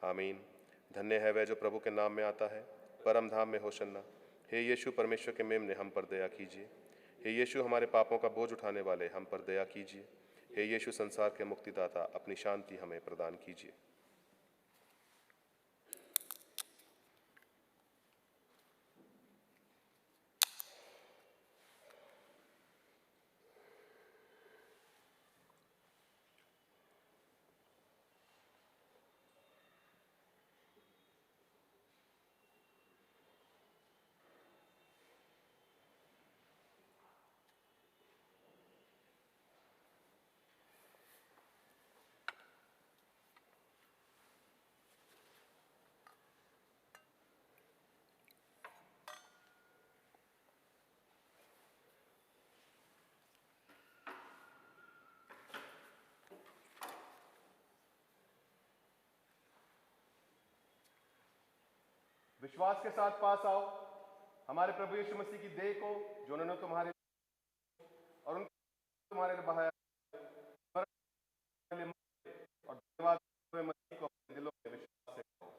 आमीन। धन्य है वह जो प्रभु के नाम में आता है, परम धाम में होशन्ना। हे यीशु परमेश्वर के मेमने, हम पर दया कीजिए। हे यीशु हमारे पापों का बोझ उठाने वाले, हम पर दया कीजिए। हे यीशु संसार के मुक्तिदाता, अपनी शांति हमें प्रदान कीजिए। विश्वास के साथ पास आओ हमारे प्रभु यीशु मसीह की देह को, जो उन्होंने तुम्हारे और तुम्हारे लिए बहाया, और धन्यवाद मसीह को अपने दिलों में विश्वास से खाओ।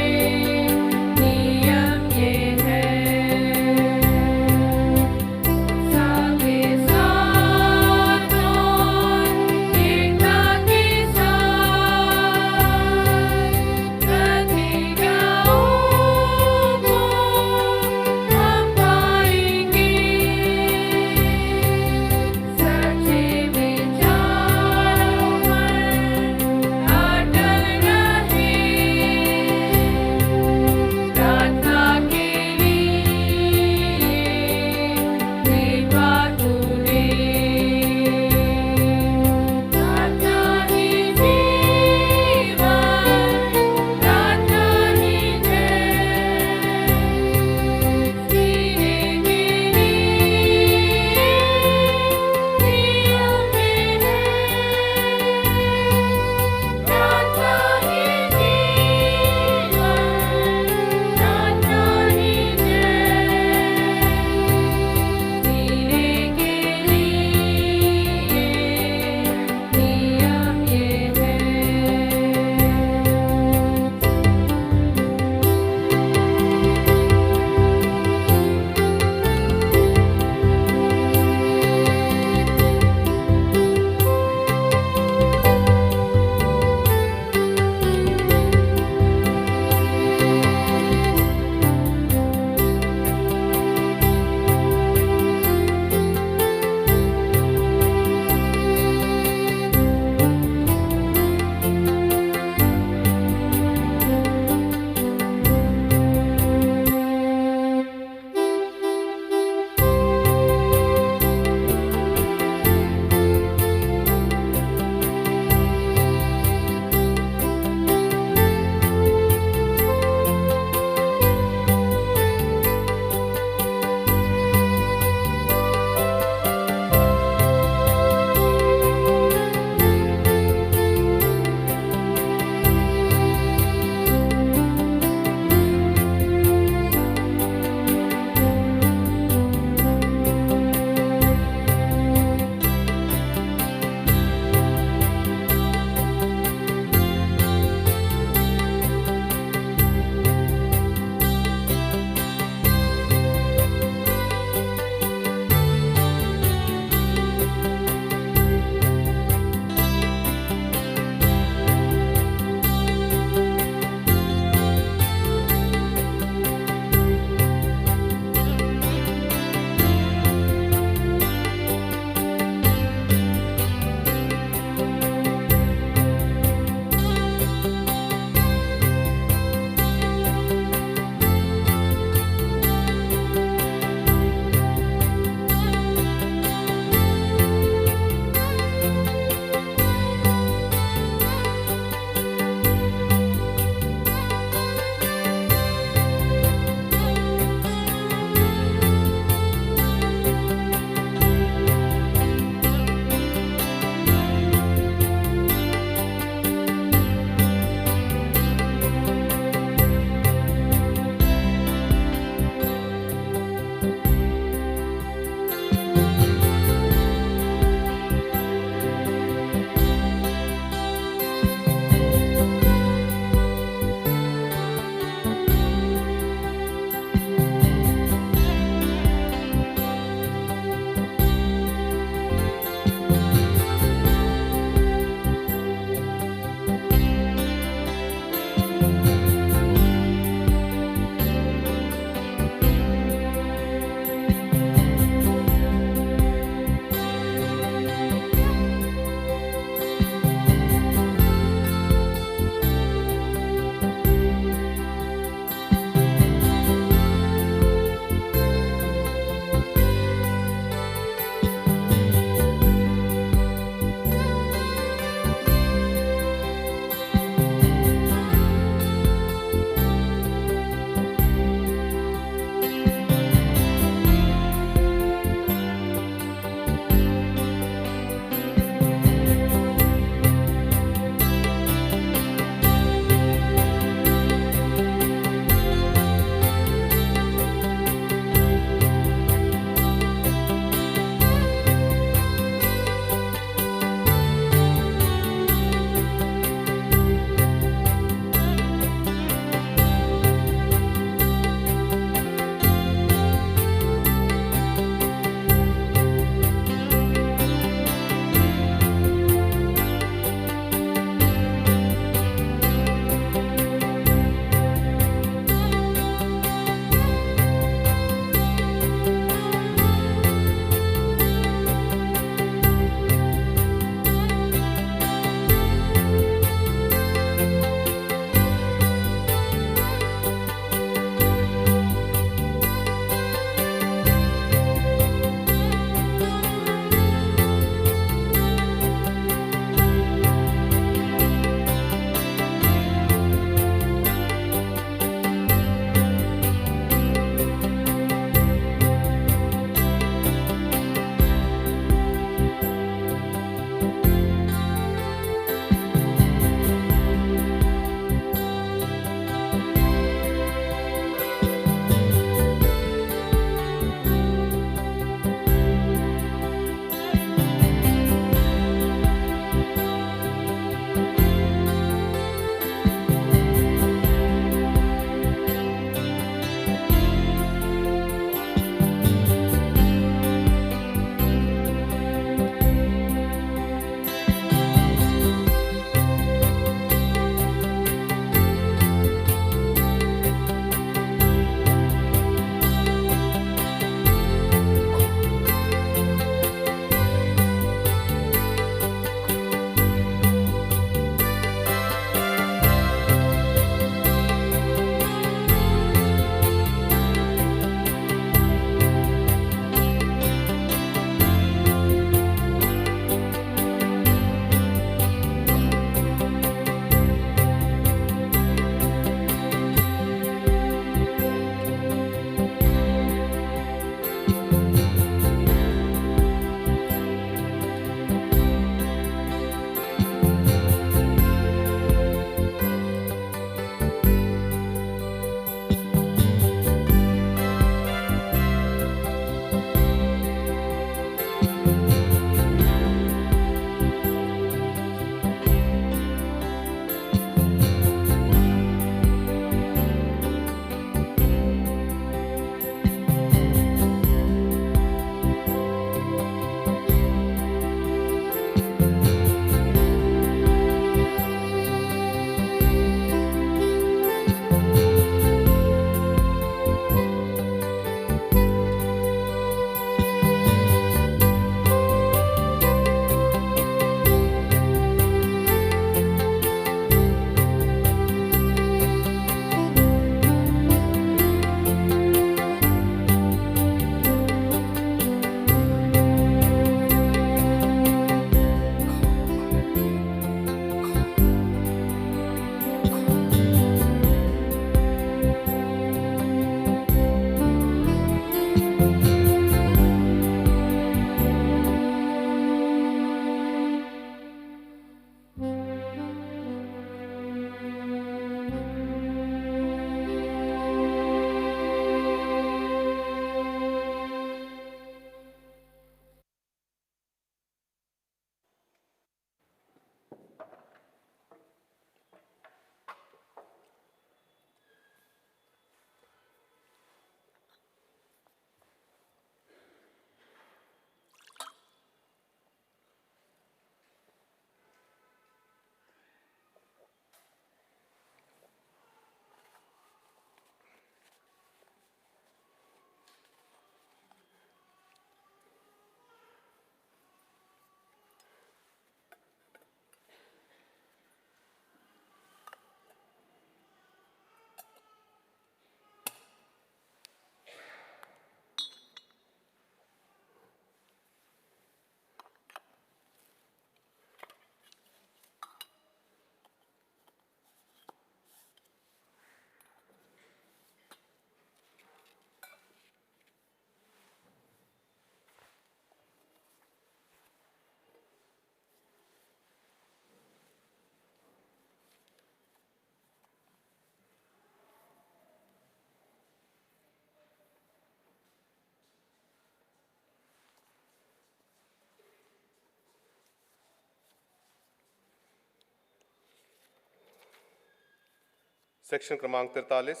सेक्शन क्रमांक 43।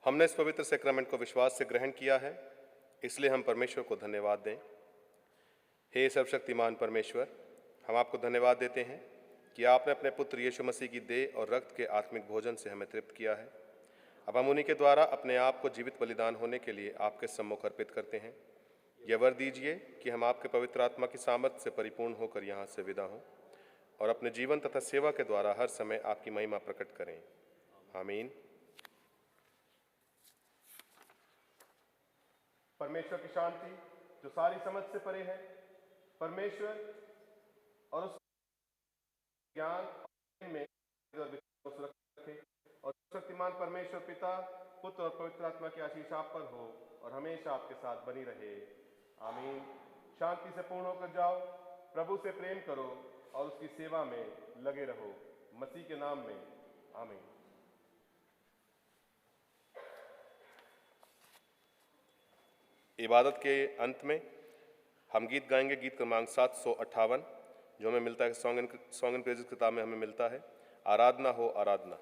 हमने इस पवित्र सैक्रामेंट को विश्वास से ग्रहण किया है, इसलिए हम परमेश्वर को धन्यवाद दें। हे सर्वशक्तिमान परमेश्वर, हम आपको धन्यवाद देते हैं कि आपने अपने पुत्र यीशु मसीह की देह और रक्त के आत्मिक भोजन से हमें तृप्त किया है। अब हम उन्हीं के द्वारा अपने आप को जीवित बलिदान होने के लिए आपके सम्मुख अर्पित करते हैं। यह वर दीजिए कि हम आपके पवित्र आत्मा की सामर्थ्य से परिपूर्ण होकर यहाँ से विदा हों और अपने जीवन तथा सेवा के द्वारा हर समय आपकी महिमा प्रकट करें। आमीन। परमेश्वर की शांति जो सारी समझ से परे है, परमेश्वर और उस ज्ञान में सुरक्षित रखे और शक्तिमान परमेश्वर पिता, पुत्र और पवित्र आत्मा की आशीष आप पर हो और हमेशा आपके साथ बनी रहे। आमीन। शांति से पूर्ण होकर जाओ, प्रभु से प्रेम करो और उसकी सेवा में लगे रहो। मसीह के नाम में आमीन। इबादत के अंत में हम गीत गाएंगे, गीत क्रमांक 758, जो हमें मिलता है सॉन्ग एंड प्रेजेस किताब में हमें मिलता है। आराधना हो आराधना।